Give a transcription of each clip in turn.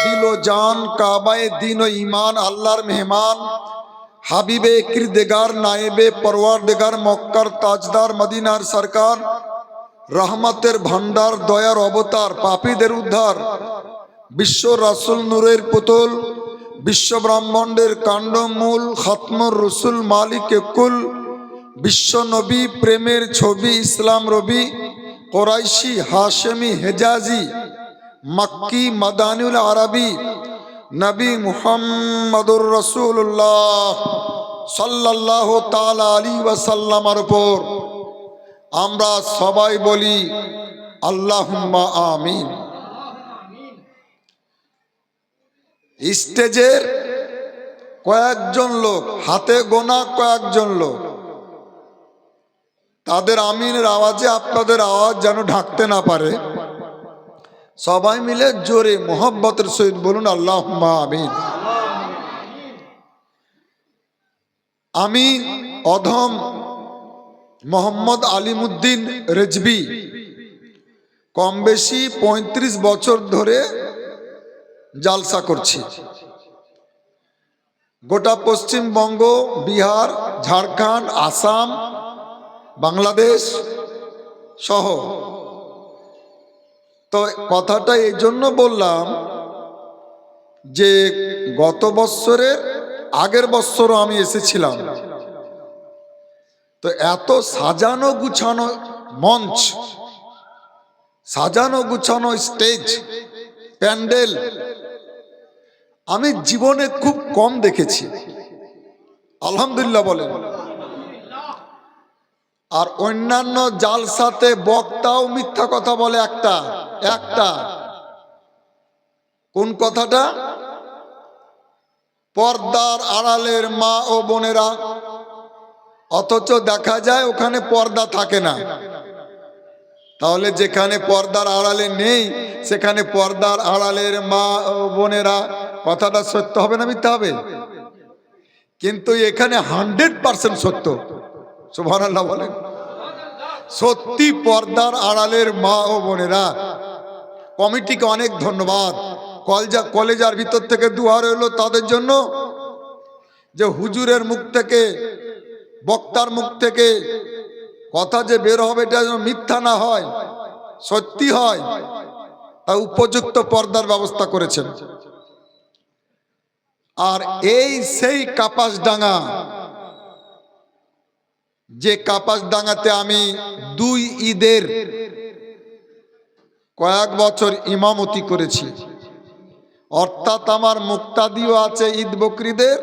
দিল ও জান, কাবায়ে দিন ও ইমান, আল্লাহর মেহমান, হাবিবে কিরদেগার, নায়েবে পরওয়ারদেগার, মক্কার তাজদার, মদিনার সরকার, রহমতের ভান্ডার, দয়ার অবতার, পাপীদের উদ্ধার, বিশ্ব রাসূল নূরের পুতুল, বিশ্ব ব্রহ্মাণ্ডের কাণ্ডমূল, খতমুর রসুল মালিকে কুল, বিশ্ব নবী প্রেমের ছবি, ইসলাম রবি, কোরাইশি হাশেমি হেজাজি, মক্কি মাদানিউল আরবি, নবী মুহাম্মদুর রাসূলুল্লাহ সাল্লাল্লাহু তাআলা আলাইহি ওয়াসাল্লামের উপর আমরা সবাই বলি আল্লাহুম্মা আমিন। স্টেজের কয়েকজন লোক, হাতে গোনা কয়েকজন লোক, তাদের আমিনের আওয়াজে আপনাদের আওয়াজ যেন ঢাকতে না পারে, সবাই মিলে জোরে মোহাব্বতের সহিত বলুন আল্লাহুম্মা আমিন। আমি অধম মোহাম্মদ আলিমউদ্দিন রেজভী কম বেশি ৩৫ বছর ধরে জালসা করছি। গোটা পশ্চিমবঙ্গ, বিহার, ঝাড়খণ্ড, আসাম, বাংলাদেশ সহ। তো কথাটা এই জন্য বললাম যে গত বছরের আগের বছরও আমি এসেছিলাম, তো এত সাজানো গুছানো মঞ্চ, সাজানো গুছানো স্টেজ, প্যান্ডেল আমি জীবনে খুব কম দেখেছি। আলহামদুলিল্লাহ বলেন। আর অন্যান্য জালসাতে বক্তাও মিথ্যা কথা বলে একটা একটা কোন কথাটা? পর্দার আড়ালের মা ও বোনেরা, অথচ দেখা যায় ওখানে পর্দা থাকে না। তাহলে যেখানে পর্দার আড়ালে নেই সেখানে পর্দার আড়ালের মা ও বোনেরা, কথাটা সত্য হবে না মিথ্যা হবে? কিন্তু এখানে 100% সত্য। সুবহানাল্লাহ বলেন। সত্যি পর্দার আড়ালের মা ও বোনেরা, কমিটিকে অনেক ধন্যবাদ। কলেজার ভিতর থেকে দুয়ার হলো তাদের জন্য যে হুজুরের মুখ থেকে, বক্তার মুখ থেকে কথা যে বের হবে এটা যেন মিথ্যা না হয়, সত্যি হয়, তা উপযুক্ত পর্দার ব্যবস্থা করেছেন। আর এই সেই কাপাসডাঙ্গা, যে কাপাসডাঙ্গাতে আমি 2 ঈদের কয়েক বছর ইমামতি করেছি। অর্থাৎ আমার মুক্তাদিও আছে ঈদ বকরিদের,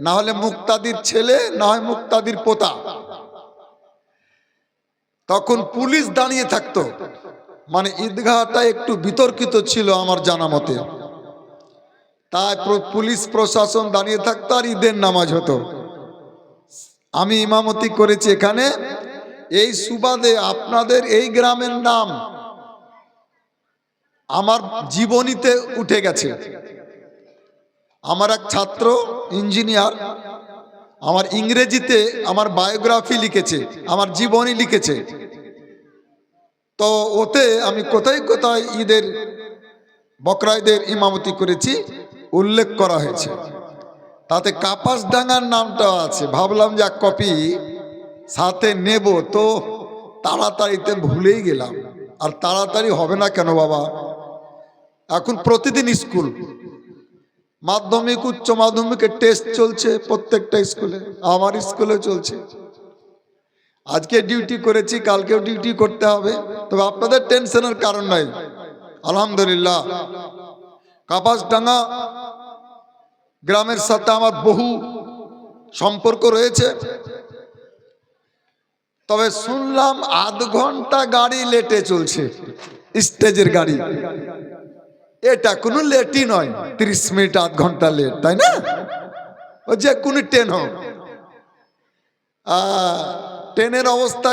না হলে মুক্তাদির ছেলে, না হয় মুক্তাদির পোতা। তখন পুলিশ দাঁড়িয়ে থাকতো, মানে ঈদগাহটা একটু বিতর্কিত ছিল আমার জানা মতে, তাই পুলিশ প্রশাসন দাঁড়িয়ে থাকতো আর ঈদের নামাজ হতো। আমি ইমামতি করেছি এখানে। এই সুবাদে আপনাদের এই গ্রামের নাম আমার জীবনীতে উঠে গেছে। আমার এক ছাত্র ইঞ্জিনিয়ার আমার ইংরেজিতে আমার বায়োগ্রাফি লিখেছে, আমার জীবনী লিখেছে। তো ওতে আমি কোথায় কোথায় ঈদের বকরা ঈদের ইমামতি করেছি উল্লেখ করা হয়েছে। তাতে কাপাসডাঙ্গার নামটা আছে। ভাবলাম যে এক কপি সাথে নেব, তো তাড়াতাড়িতে ভুলেই গেলাম। আর তাড়াতাড়ি হবে না কেন বাবা, এখন প্রতিদিন স্কুল, মাধ্যমিক উচ্চ মাধ্যমিকের টেস্ট চলছে প্রত্যেকটা স্কুলে, আমার স্কুলে চলছে। আজকে ডিউটি করেছি, কালকেও ডিউটি করতে হবে, তবে আপনাদের টেনশনের কারণ নাই। আলহামদুলিল্লাহ। কাপাসডাঙ্গা গ্রামের সাথে আমার বহু সম্পর্ক রয়েছে। তবে শুনলাম আধ ঘন্টা গাড়ি লেটে চলছে, স্টেজের গাড়ি। এটা কোনো লেটই নয়, 30 মিনিট আধ ঘন্টা লেট, তাই না? ও যে কোনো ট্রেন হোক, ট্রেনের অবস্থা,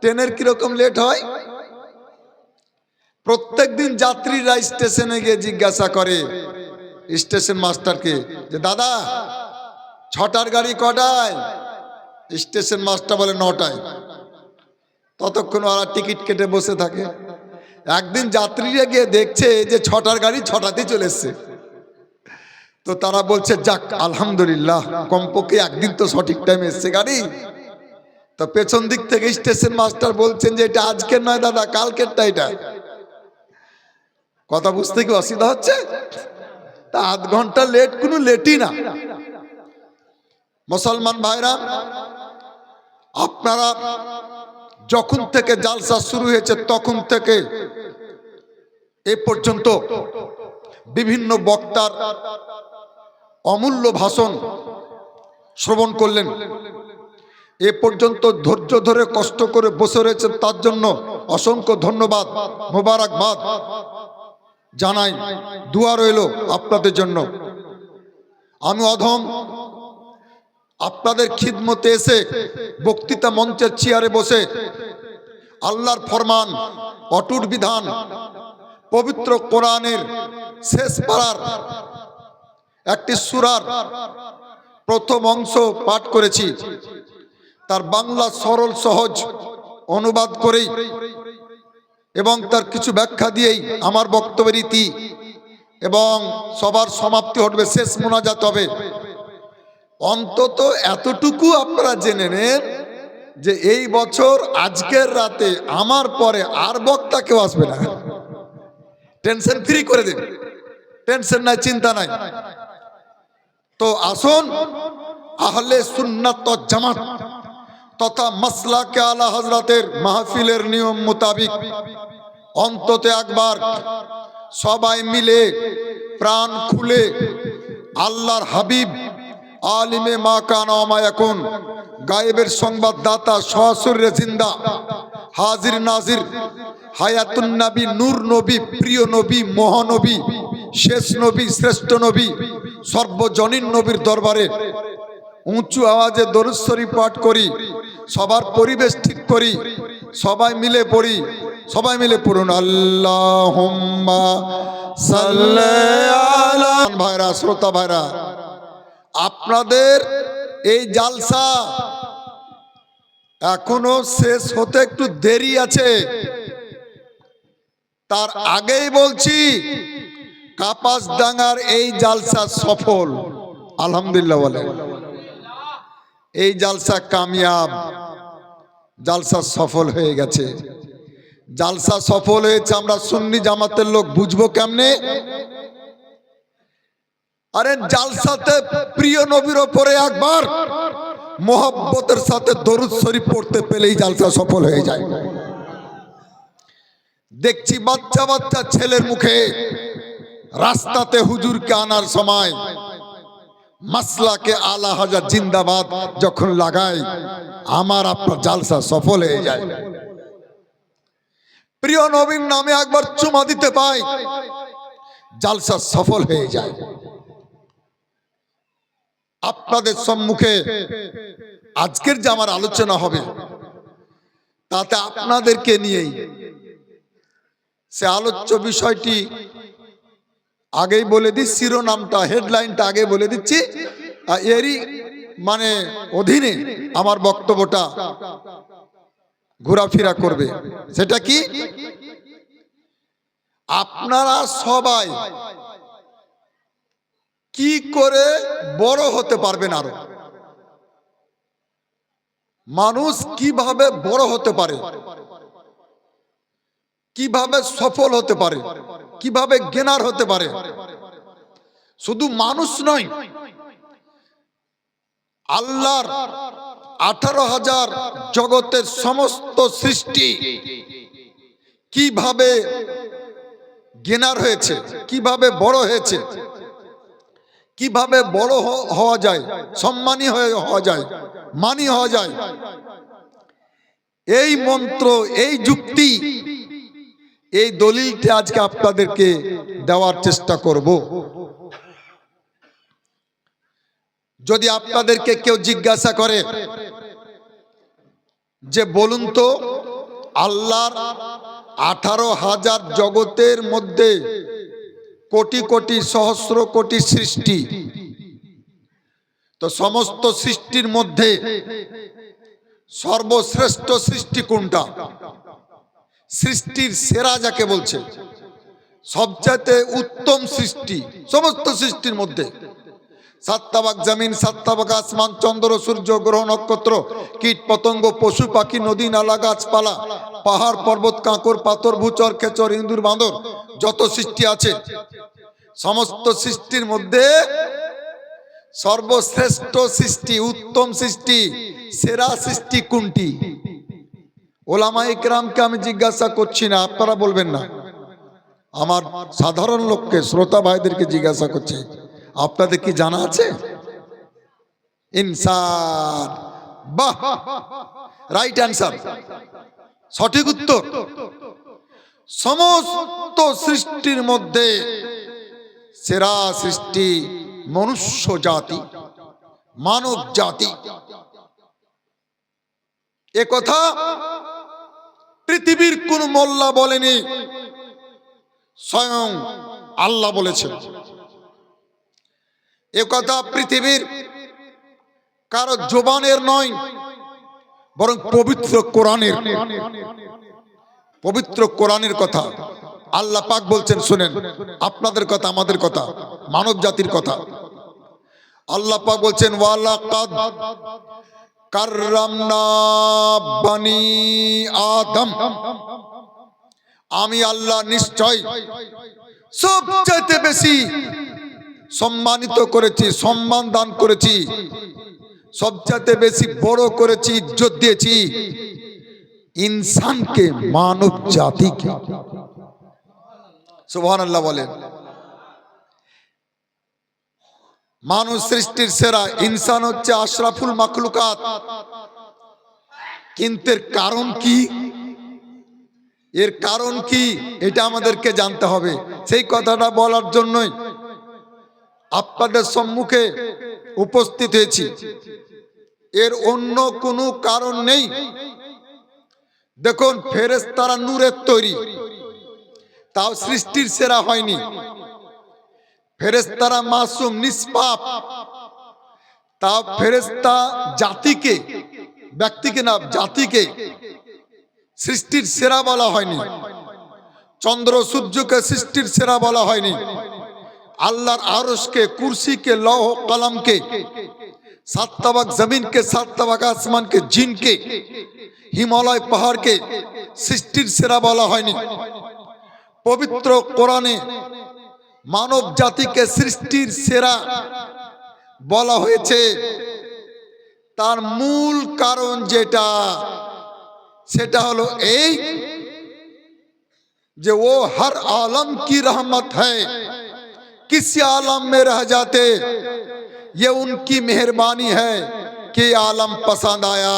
ট্রেনের কিরকম লেট হয়। প্রত্যেক দিন যাত্রীরা স্টেশনে গিয়ে জিজ্ঞাসা করে স্টেশন মাস্টারকে যে দাদা 6টার গাড়ি কটায়? স্টেশন মাস্টার বলে 9টায়। ততক্ষণ ওরা টিকিট কেটে বসে থাকে। একদিন যাত্রীরা গিয়ে দেখছে যে 6টার গাড়ি 6টাতেই চলে এসছে। তো তারা বলছে যাক আলহামদুলিল্লাহ, কমপক্ষে একদিন তো সঠিক টাইমে এসছে গাড়ি। তো পেছন দিক থেকে স্টেশন মাস্টার বলছেন যে এটা আজকের নয় দাদা, কালকেরটা এটা। কথা বুঝতে কি অসুবিধা হচ্ছে? তা আধ ঘন্টা লেট কোনো লেটই না। মুসলমান ভাইরা, আপনারা যখন থেকে জালসা শুরু হয়েছে তখন থেকে এ পর্যন্ত বিভিন্ন বক্তার অমূল্য ভাষণ শ্রবণ করলেন। এ পর্যন্ত ধৈর্য ধরে কষ্ট করে বসে রয়েছেন, তার জন্য অসংখ্য ধন্যবাদ, মোবারকবাদ জানাই। দোয়া রইল আপনাদের জন্য। আমি অধম আপনাদের খিদমতে এসে বক্তৃতা মঞ্চের চেয়ারে বসে আল্লাহর ফরমান, অটুট বিধান, পবিত্র কোরআনের শেষ পারার একটি সূরার প্রথম অংশ পাঠ করেছি। তার বাংলা সরল সহজ অনুবাদ করেই এবং তার কিছু ব্যাখ্যা দিয়েই আমার বক্তব্যের ইতি এবং সবার সমাপ্তি ঘটবে, শেষ মোনাজাত হবে। অন্তত এতটুকু আপনারা জেনে নেন যে এই বছর আজকের রাতে আমার পরে আর বক্তা কেউ আসবে না। টেনশন ফ্রি করে দিন, টেনশন নাই, চিন্তা নাই। তো আসুন, আহলে সুন্নাত ওয়াল জামাত তথা মাসলাকে আলা হযরতের মাহফিলের নিয়ম মোতাবিক অন্তত একবার সবাই মিলে প্রাণ খুলে আল্লাহর হাবিব আলিমে মা কানা ওয়া মা ইয়াকুন, গায়েবের সংবাদদাতা, সশরীরে জিন্দা, হাজির নাজির, হায়াতুন নবী, নূর নবী, প্রিয় নবী, মহানবী, শেষ নবী, শ্রেষ্ঠ নবী, সর্বজনীন নবীর দরবারে উঁচু আওয়াজে দরুদ শরীফ পাঠ করি। সবার পরিবেশ ঠিক করি, সবাই মিলে পড়ি। সবাই মিলে পড়ুন আল্লাহুম্মা সাল্লি আলা। ভাইরা, শ্রোতা ভাইরা, আপনাদের এই জালসা এখনো শেষ হতে একটু দেরি আছে। তার আগেই বলছি, কাপাসডাঙ্গার এই জালসা সফল, আলহামদুলিল্লাহ বলে। এই জালসা কামিয়াব, জালসা সফল হয়ে গেছে। জালসা সফল হয়েছে, আমরা সুন্নি জামাতের লোক বুঝবো কেমনে? আরে জালসাতে প্রিয় নবীর ওপরে একবার মোহাব্বতের সাথে দরুদ শরীফ পড়তে পেলেই জালসা সফল হয়ে যায়। দেখছি বাচ্চা বাচ্চা ছেলের মুখে রাস্তাতে হুজুরকে আনার সময় মাসলাকে আলা হযরত জিন্দাবাদ যখন লাগায়, আমার আপনার জালসা সফল হয়ে যায়। প্রিয় নবীর নামে একবার চুমা দিতে পাই, জালসা সফল হয়ে যায়। আপনাদের সম্মুখে আজকের যে আমার আলোচনা হবে তাতে আপনাদেরকে নিয়েই। সে আলোচ্য বিষয়টি আগেই বলে দিই, শিরোনামটা, হেডলাইনটা আগে বলে দিচ্ছি, এরই মানে অধীনে আমার বক্তব্যটা ঘোরাফেরা করবে। সেটা কি? আপনারা সবাই কি করে বড় হতে পারবেন? আরো মানুষ কিভাবে বড় হতে পারে, কিভাবে সফল হতে পারে, কিভাবে জ্ঞানার হতে পারে? শুধু মানুষ নয়, আল্লাহর 18,000 জগতের সমস্ত সৃষ্টি কিভাবে জ্ঞানার হয়েছে, কিভাবে বড় হয়েছে, কিভাবে বড় হওয়া যায়, সম্মানী হওয়া যায়, মানি হওয়া যায়, এই মন্ত্র, এই যুক্তি, এই দলিলটি আজকে আপনাদেরকে দেওয়ার চেষ্টা করব। যদি আপনাদেরকে কেউ জিজ্ঞাসা করে যে বলুন তো, আল্লাহর 18,000 জগতের মধ্যে কোটি কোটি সহস্র কোটি সৃষ্টি, তো সমস্ত সৃষ্টির মধ্যে সর্বশ্রেষ্ঠ সৃষ্টি কোনটা? সৃষ্টির সেরা যাকে বলছে, সবচাইতে উত্তম সৃষ্টি সমস্ত সৃষ্টির মধ্যে। সাতটাবাক জমিন, সাতটাবাক আসমান, চন্দ্র, সূর্য, গ্রহ, নক্ষত্র, কীট পতঙ্গ, পশু পাখি, নদী নালা, গাছপালা, পাহাড় পর্বত, কাঁকর পাথর, ভূচর খেচর, ইঁদুর বাঁদর, যত সৃষ্টি আছে সমস্ত সৃষ্টির মধ্যে সর্বশ্রেষ্ঠ সৃষ্টি, উত্তম সৃষ্টি, সেরা সৃষ্টি কোনটি? ওলামা ইকরামকে আমি জিজ্ঞাসা করছি না, আপনারা বলবেন না, আমার সাধারণ লোককে, শ্রোতা ভাইদেরকে জিজ্ঞাসা করছে, আপনাদের কি জানা আছে? ইনসান। বাহ, রাইট অ্যান্সার, সঠিক উত্তর। সমস্ত সৃষ্টির মধ্যে সেরা সৃষ্টি মনুষ্য জাতি, মানব জাতি। এ কথা পৃথিবীর কোন মোল্লা বলেনি, স্বয়ং আল্লাহ বলেছেন। এ কথা পৃথিবীর কারো জবানের নয়, বরং পবিত্র কোরআনের, পবিত্র কোরআনের কথা আল্লাহ পাক বলছেন। শুনেন, আপনাদের কথা, আমাদের কথা, মানব জাতির কথা। আল্লাহ পাক বলছেন, ওয়ালাকাদ কাররামনা বানি আদম, আমি আল্লাহ নিশ্চয় সবচাইতে বেশি সম্মানিত করেছি, সম্মান দান করেছি, সবচাইতে বেশি বড় করেছি, ইজ্জত দিয়েছি ইনসানকে, মানব জাতিকে। সুবহানাল্লাহ বলেন। মানুষ সৃষ্টির সেরা, ইনসান হচ্ছে আশরাফুল মাখলুকাত। কিন্তু এর কারণ কি? এর কারণ কি এটা আমাদেরকে জানতে হবে। সেই কথাটা বলার জন্যই আপনাদের সম্মুখে উপস্থিত হয়েছি। এর অন্য কোনো কারণ নেই। দেখুন, ফেরেশতারা নূরের তৈরি, তাও সৃষ্টির সেরা হয়নি। ফেরেশতারা মাসুম, নিষ্পাপ, তাও ফেরেশতা জাতিকে, ব্যক্তিকে না, জাতিকে সৃষ্টির সেরা বলা হয়নি। চন্দ্র সূর্যকে সৃষ্টির সেরা বলা হয়নি। আল্লাহর আরশকে, কুরসিকে, লৌহ কলমকে, সাতটাবাক জমিনকে, সাতটাবাক আসমানকে, জিনকে, হিমালয় পাহাড়কে সৃষ্টির সেরা বলা হয়নি। পবিত্র কোরআনে মানব জাতিকে সৃষ্টির সেরা বলা হয়েছে। তার মূল কারণ যেটা, সেটা হলো এই যে ও हर आलम की रहमत है, किसी आलम में रह जाते, ये उनकी मेहरबानी है कि आलम पसंद आया।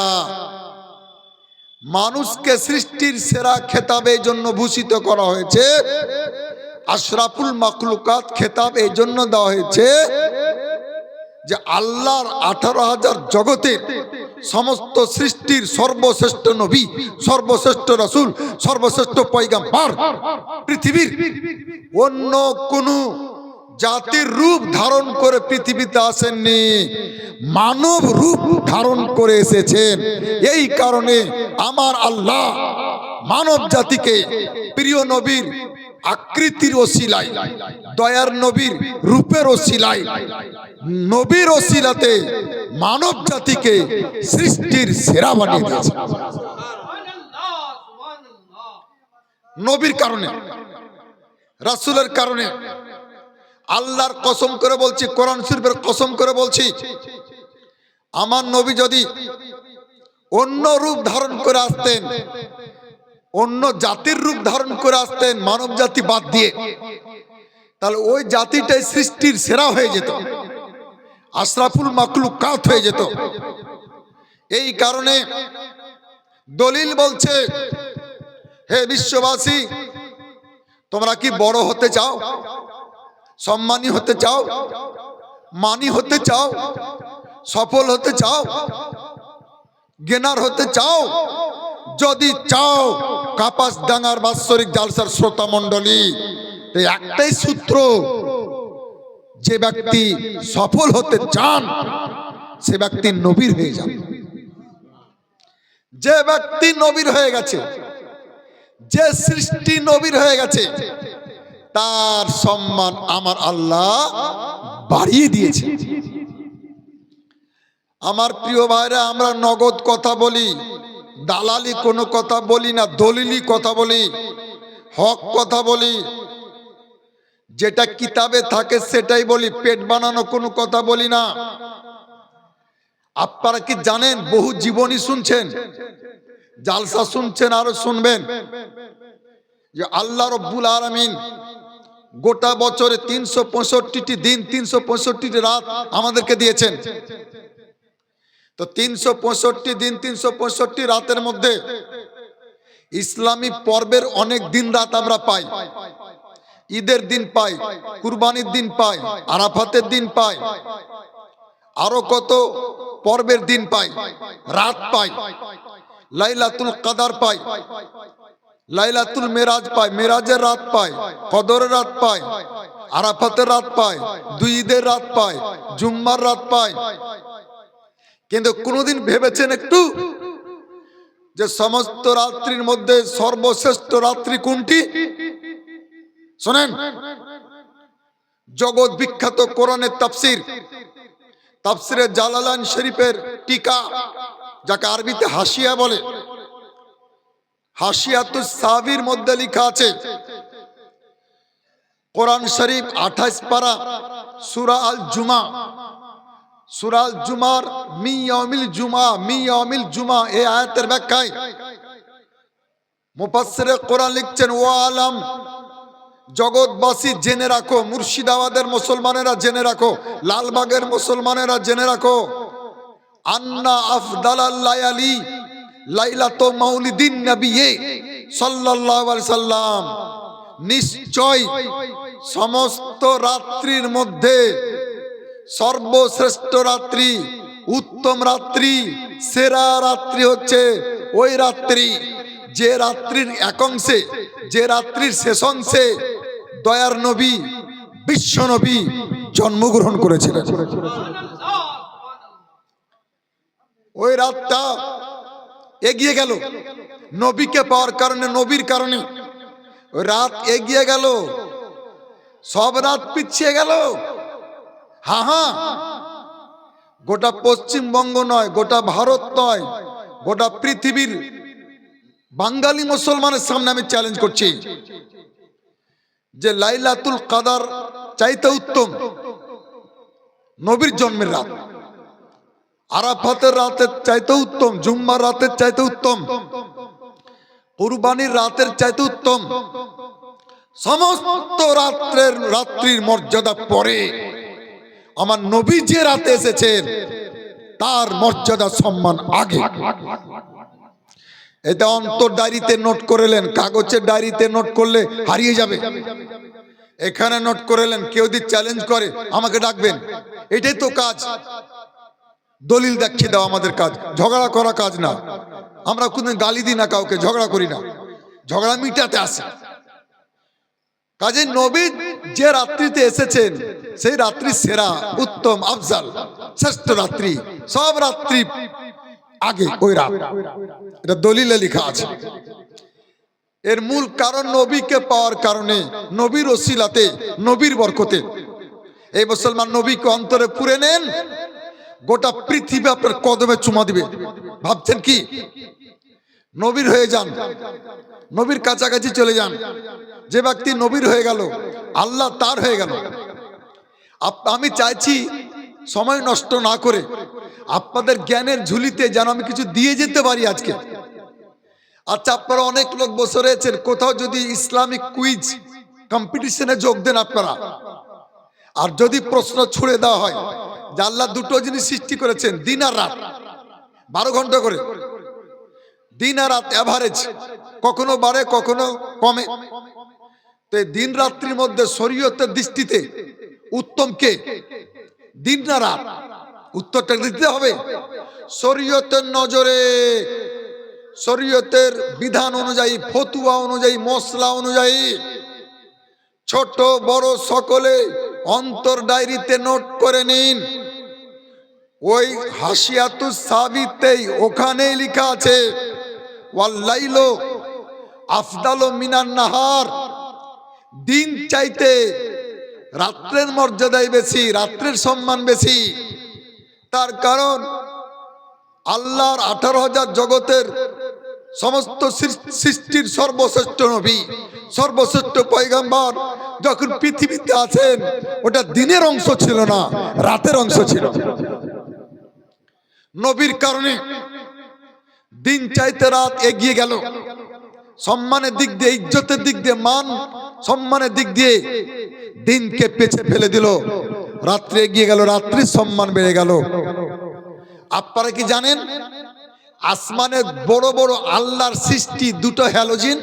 মানুষকে সৃষ্টির সেরা খেতাব এই জন্য ভূষিত করা হয়েছে, আশরাফুল মাখলুকাত খেতাব এই জন্য দেওয়া হয়েছে যে আল্লাহর 18,000 জগতের সমস্ত সৃষ্টির সর্বশ্রেষ্ঠ নবী, সর্বশ্রেষ্ঠ রাসূল, সর্বশ্রেষ্ঠ পয়গম্বর পৃথিবীর অন্য কোন জাতির রূপ ধারণ করে পৃথিবীতে আসেননি, মানব রূপ ধারণ করে এসেছেন। এই কারণে আমার আল্লাহ মানব জাতিকে প্রিয় নবীর আকৃতির ওসিলায়, দয়ার নবীর রূপের ওসিলায়, নবীর ওসিলাতে মানব জাতিকে সৃষ্টির সেরা বানিয়ে দিয়েছে। নবীর কারণে, রাসূলের কারণে। আল্লাহর কসম করে বলছি, কোরআন শরীফের কসম করে বলছি, আমার নবী যদি অন্য রূপ ধারণ করে আসতেন, অন্য জাতির রূপ ধারণ করে আসতেন মানব জাতি বাদ দিয়ে, তাহলে ওই জাতিটাই সৃষ্টির সেরা হয়ে যেত, আশরাফুল মাখলুকাত হয়ে যেত। এই কারণে দলিল বলছে, হে বিশ্ববাসী, তোমরা কি বড় হতে চাও, সম্মানী হতে চাও, মানি হতে চাও, সফল হতে চাও, জ্ঞানার হতে চাও? যদি চাও, কাপাস ডাঙ্গার বাৎসরিক জালসার শ্রোতা মণ্ডলী, একটাই সূত্র, যে ব্যক্তি সফল হতে চান সে ব্যক্তি নবীর হয়ে যান। যে ব্যক্তি নবীর হয়ে গেছে যে সৃষ্টি নবীর হয়ে গেছে তার সম্মান আমার আল্লাহ বাড়িয়ে দিয়েছে। আমার প্রিয় ভাইরা, আমরা নগদ কথা বলি, দালালি কোনো কথা বলি না, দলিলি কথা বলি, হক কথা বলি, যেটা কিতাবে থাকে সেটাই বলি, পেট বানানো কোনো কথা বলি না। আপনারা কি জানেন, বহু জীবনী শুনছেন, জালসা শুনছেন, আরো শুনবেন, যে আল্লাহ রব্বুল আলামিন গোটা বছরে 365টি দিন 365টি রাত আমাদেরকে দিয়েছেন। তো 365 দিন 365 রাতের মধ্যে ইসলামী পর্বের অনেক দিন রাত আমরা পাই। ঈদের দিন পাই, কুরবানির দিন পাই, আরাফাতের দিন পাই, আরো কত পর্বের দিন পাই, রাত পাই, লাইলাতুল কদর পাই, লাইলাতুল মেরাজ পাই, মেরাজের রাত পাই, কদরের রাত পাই, আরাফাতের রাত পাই, দুই ঈদের রাত পাই, জুম্মার রাত পাই। কিন্তু কোনদিন ভেবেছেন একটু যে সমস্ত রাত্রির মধ্যে সর্বশ্রেষ্ঠ রাত্রি কোনটি? শোনেন, জগৎ বিখ্যাত কোরআনের তাফসীর, তাফসীরে জালালাইন শরীফের টিকা, যাকে আরবিতে হাসিয়া বলে, হাসিয়াতুস সাবির মধ্যে লেখা আছে, কোরআন শরীফ 28 পারা সূরা আল জুমা, সূরা আল জুমার মিয়াউমিল জুমা এই আয়াতের ব্যাখ্যায় মুফাসসিরে কোরআন লিখছেন, ও আলম, জগৎবাসী জেনে রাখো, মুর্শিদাবাদের মুসলমানেরা জেনে রাখো, লালবাগের মুসলমানেরা জেনে রাখো, আন্না আফদালাল লায়ালি লাইলাতু মাউলিদিন নবী সাল্লাল্লাহু আলাইহি সাল্লাম, নিশ্চয় সমস্ত রাত্রির মধ্যে সর্বশ্রেষ্ঠ রাত্রি, উত্তম রাত্রি, সেরা রাত্রি হচ্ছে ওই রাত্রি যে রাত্রির এক অংশে, যে রাত্রির শেষ অংশে দয়ার নবী বিশ্ব নবী জন্মগ্রহণ করেছিলেন। ওই রাতটা এগিয়ে গেল নবীকে পাওয়ার কারণে, নবীর কারণে ওই রাত এগিয়ে গেল, সব রাত পিছিয়ে গেল। হ্যাঁ, গোটা পশ্চিমবঙ্গ নয়, গোটা ভারত নয়, গোটা পৃথিবীর বাঙালি মুসলমানের সামনে আমি চ্যালেঞ্জ করছি যে লাইলাতুল কদর চাইতে উত্তম নবীর জন্মের রাত, আরাফাতের রাতের চাইতে উত্তম, জুম্মার রাতের চাইতে উত্তম, কুরবানির রাতের চাইতে উত্তম, সমস্ত রাত্রির মর্যাদা পরে আমার নবী যে রাতে এসেছেন তার মর্যাদা সম্মান আগে। এটা অন্তর ডায়েরিতে নোট করেলেন, কাগজের ডায়েরিতে নোট করলে হারিয়ে যাবে, এখানে নোট করেলেন। কেউ যদি চ্যালেঞ্জ করে আমাকে ডাকবেন, এটাই তো কাজ, দলিল দেখিয়ে দাও আমাদের কাজ, ঝগড়া করা কাজ না। আমরা কোনদিন গালি দিই না কাউকে, ঝগড়া করি না, ঝগড়া মিটাতে আসে। কাজে নবী যে রাত্রিতে এসেছেন সেই রাত্রি সেরা, উত্তম, আফজাল, শ্রেষ্ঠ রাত্রি, সব রাত্রি আগে ওই রাত, এটা দলিলে লেখা আছে। এর মূল কারণ নবীকে পাওয়ার কারণে, নবীর ওসিলাতে, নবীর বরকতে। এই মুসলমান নবীকে অন্তরে পুরে নেন, গোটা পৃথিবী আপনার কদমে চুমা দিবে। ভাবছেন কি? নবীর হয়ে যান, নবীর কাছাকাছি চলে যান। যে ব্যক্তি নবীর হয়ে গেল, আল্লাহ তার হয়ে গেল। আমি চাইছি সময় নষ্ট না করে আপনাদের জ্ঞানের ঝুলিতে যেন আমি কিছু দিয়ে যেতে পারি আজকে। আচ্ছা, আপনারা অনেক লোক বসে রয়েছেন, কোথাও যদি ইসলামিক কুইজ কম্পিটিশনে যোগ দেন আপনারা, আর যদি প্রশ্ন ছুড়ে দেওয়া হয় যে আল্লাহ দুটো জিনিস সৃষ্টি করেছেন, দিন আর রাত, 12 ঘন্টা করে, দিন আর রাত এভারেজ, কখনো বাড়ে কখনো কমে, তো দিন রাত্রির মধ্যে শরীয়তের দৃষ্টিতে উত্তম কে, দিন না রাত? উত্তরটা দিতে হবে শরীয়তের নজরে, শরীয়তের বিধান অনুযায়ী, ফতুয়া অনুযায়ী, মশলা অনুযায়ী। ছোট বড় সকলে অন্তর ডায়েরিতে নোট করে নিন। ওই হাসিয়াতুস সাবিতেই ওখানেই লেখা আছে, ওয়াল্লাইল আফদালু মিনান নাহার, দিন চাইতে রাত্রের মর্যাদাই বেশি, রাত্রের সম্মান বেশি। তার কারণ আল্লাহর 18,000 জগতের সমস্ত সৃষ্টির সর্বশ্রেষ্ঠ নবী, সর্বশ্রেষ্ঠ পয়গম্বর যখন পৃথিবীতে আছেন, ওটা দিনের অংশ ছিল না, রাতের অংশ ছিল। নবীর কারণে দিন চাইতে রাত এগিয়ে গেল, সম্মানের দিক দিয়ে, ইজ্জতের দিক দিয়ে, মান সম্মানের দিক দিয়ে দিনকে পেছে ফেলে দিল। রাত্রে এগিয়ে গেল, রাত্রির সম্মান বেড়ে গেল। আপনারা কি জানেন আসমানের বড় বড় আল্লাহর সৃষ্টি দুটো হ্যালোজিন,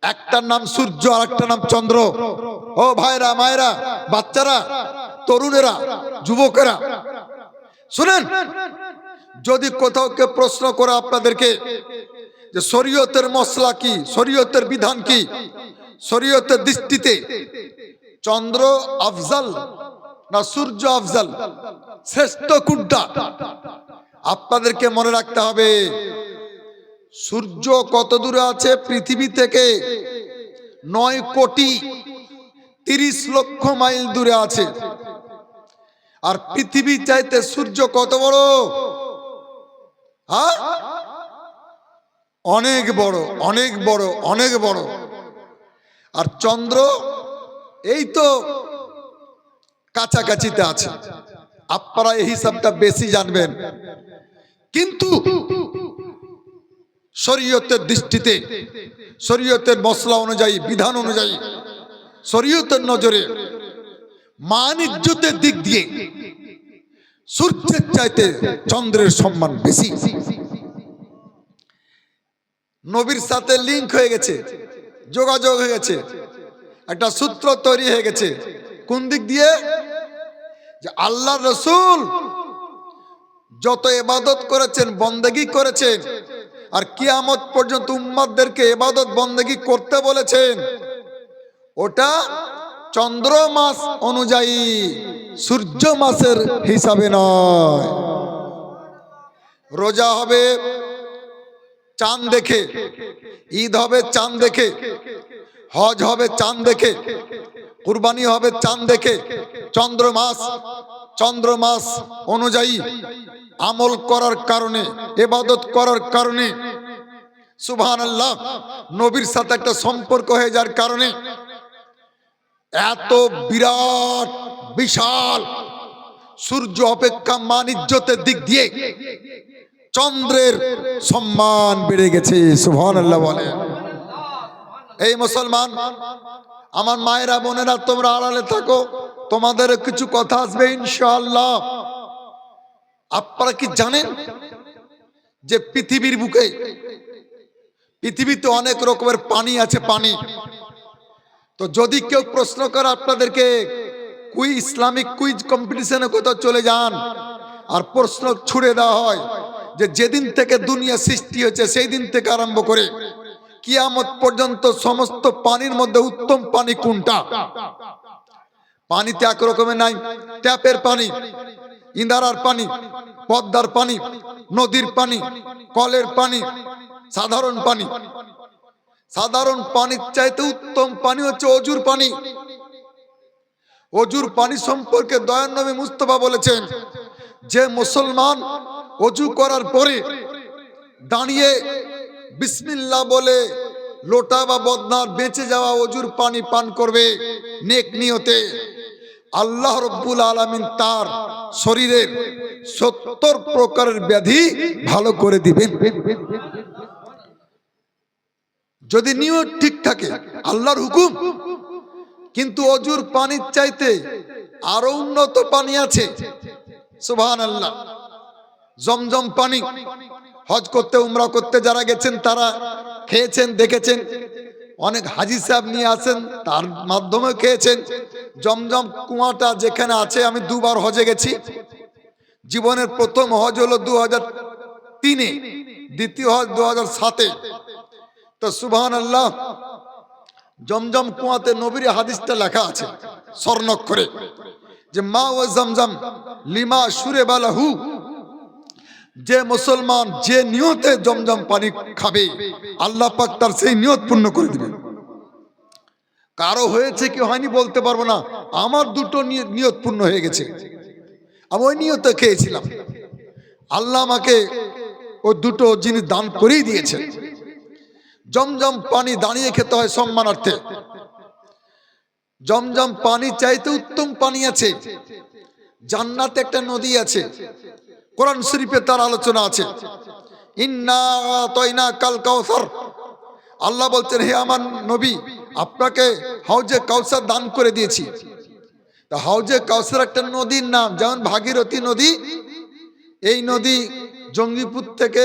একটার নাম সূর্য আর একটার নাম চন্দ্র। ও ভাইরা, মায়েরা, বাচ্চারা, তরুণেরা, যুবকেরা শুনেন, যদি কোথাও কেউ প্রশ্ন করে আপনাদেরকে যে শরীয়তের মসলা কি, শরীয়তের বিধান কি, শরীয়তের দৃষ্টিতে চন্দ্র আফজাল না সূর্য আফজাল, শ্রেষ্ঠ কোনটা, আপনাদেরকে মনে রাখতে হবে সূর্য কত দূরে আছে পৃথিবী থেকে? 9,30,00,000 মাইল দূরে আছে। আর পৃথিবী চাইতে সূর্য কত বড়? হ্যাঁ, অনেক বড়, অনেক বড়, অনেক বড়। আর চন্দ্র এই তো কাছাকাছিতে আছে। আপনারা এই হিসাবটা বেশি জানবেন, কিন্তু শরীয়তের দৃষ্টিতে, শরীয়তের মসলা অনুযায়ী, বিধান অনুযায়ী, শরীয়তের নজরে মান ইজ্জতের দিক দিয়ে সূর্যের চাইতে চন্দ্রের সম্মান বেশি। নবীর সাথে লিংক হয়ে গেছে, যোগাযোগ হয়ে গেছে, একটা সূত্র তৈরি হয়ে গেছে। কোন দিক দিয়ে? যে আল্লাহর রাসূল যত ইবাদত করেছেন, বন্দেগী করেছেন, আর কিয়ামত পর্যন্ত উম্মতদেরকে ইবাদত বন্দেগী করতে বলেছেন, ওটা চন্দ্র মাস অনুযায়ী, সূর্য মাসের হিসাবে নয়। রোজা হবে চাঁদ দেখে, ঈদ হবে চাঁদ দেখে, হজ হবে চাঁদ দেখে, কুরবানি হবে চাঁদ দেখে। চন্দ্র মাস অনুযায়ী আমল করার কারণে, ইবাদত করার কারণে, সুবহানাল্লাহ, নবীর সাথে একটা সম্পর্ক হয়ে যাওয়ার কারণে এত বিরাট বিশাল সূর্য অপেক্ষা মান ইজ্জতের দিক দিয়ে চন্দ্রের সম্মান বেড়ে গেছে। সুবহানাল্লাহ বলে। এই মুসলমান, আমার মায়েরা, বোনেরা, তোমরা আড়ালে থাকো, তোমাদের কিছু কথা আসবে ইনশাআল্লাহ। আপনারা কি জানেন যে পৃথিবীর বুকে, পৃথিবীতে অনেক রকমের পানি আছে, পানি। তো যদি কেউ প্রশ্ন করে আপনাদেরকে, ইসলামিক কুইজ কম্পিটিশনে কোথাও চলে যান, আর প্রশ্ন ছুড়ে দেওয়া হয় যে যেদিন থেকে দুনিয়া সৃষ্টি হয়েছে সেই দিন থেকে আরম্ভ করে কিয়ামত পর্যন্ত সমস্ত পানির মধ্যে উত্তম পানি কোনটা? পানিতে এক রকমের নাই, ট্যাপের পানি, ইন্দারার পানি, পদ্মার পানি, নদীর পানি, কলের পানি, সাধারণ পানি। সাধারণ পানির চাইতে উত্তম পানি হচ্ছে অজুর পানি। অজুর পানি সম্পর্কে দয়ার নবী মুস্তাফা বলেছেন, যে মুসলমান অজু করার পরে দাঁড়িয়ে বিসমিল্লাহ বলে লোটা বা বদনার বেঁচে যাওয়া অজুর পানি পান করবে নেক নিয়তে, আল্লাহ রাব্বুল আলামিন তার শরীরের 70 প্রকারের ব্যাধি ভালো করে দিবেন। যদি নিয়ত ঠিক থাকে, আল্লাহর হুকুম। কিন্তু অজুর পানির চাইতে আরো উন্নত পানি আছে, সুবহানাল্লাহ। জমজম পানি, হজ করতে, উমরা করতে যারা গেছেন তারা খেয়েছেন, দেখেছেন। অনেক হাজি সাহেব নিয়ে আসেন, তার মাধ্যমে খেয়েছেন। জমজম কুয়াটা যেখানে আছে, আমি 2 বার হজে গেছি। জীবনের প্রথম হজ হলো 2003-এ, দ্বিতীয় হজ 2007-এ। তো সুবহানাল্লাহ, জমজম কুয়াতে নবীর হাদিসটা লেখা আছে স্বর্ণাক্ষরে, যে মা ও জমজম লিমা শুরে বালাহু, যে মুসলমান যে নিয়তে জমজম পানি খাবে আল্লাহ পাক তার সেই নিয়ত পূর্ণ করে দিবেন। কারো হয়েছে কি হয়নি বলতে পারবো না, আমার দুটো নিয়ত পূর্ণ হয়ে গেছে। আমি ওই নিয়তে খেয়েছিলাম, আল্লাহ আমাকে ওই দুটো জিনিস দান করেই দিয়েছে। জমজম পানি দাঁড়িয়ে খেতে হয় সম্মানার্থে। জমজম পানি চাইতে উত্তম পানি আছে, জান্নাতে একটা নদী আছে, কোরআন শরীফে তার আলোচনা আছে। ইন্না আতাইনা কাল কাউসার, আল্লাহ বলছেন হে আমার নবী আপনাকে হাউজে কাউসার দান করে দিয়েছি। তা হাউজে কাউসার একটা নদীর নাম, যেমন ভাগীরথী নদী। এই নদী জঙ্গিপুর থেকে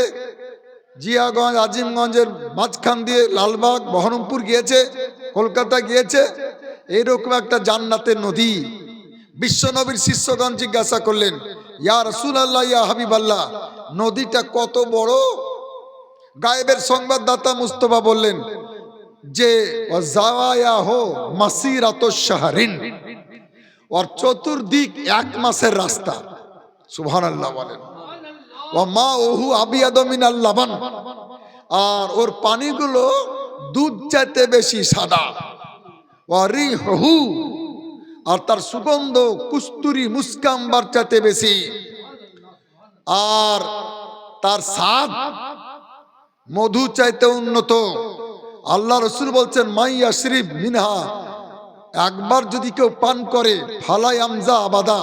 জিয়াগঞ্জ আজিমগঞ্জের মাঝখান দিয়ে লালবাগ বহরমপুর গিয়েছে, কলকাতা গিয়েছে। এইরকম একটা জান্নাতের নদী। বিশ্ব নবীর শিষ্যগণ জিজ্ঞাসা করলেন, ইয়া রাসূলুল্লাহ ইয়া হাবিবাল্লাহ, নদীটা কত বড়? গায়েবের সংবাদদাতা মুস্তফা বললেন যে ওয়াজাওয়া হো মাসিরাতুশ শাহরিন, और চতুর্দিক এক মাসের রাস্তা। সুবহানাল্লাহ বলেন। ওয়া মাউহু আবিয়াদু মিনাল লাবান, আর ওর পানিগুলো দুধ চাইতে বেশি সাদা। ওয়া রিহু, আর তার সুগন্ধ কুস্তুরি মুস্কাম্বার চাইতে বেশি। আর তার স্বাদ মধু চাইতে উন্নত। আল্লাহ রসুল বলছেন মাইয়া শরীফ মিনহা, একবার যদি কেউ পান করে ফালাই আমজা আবাদা,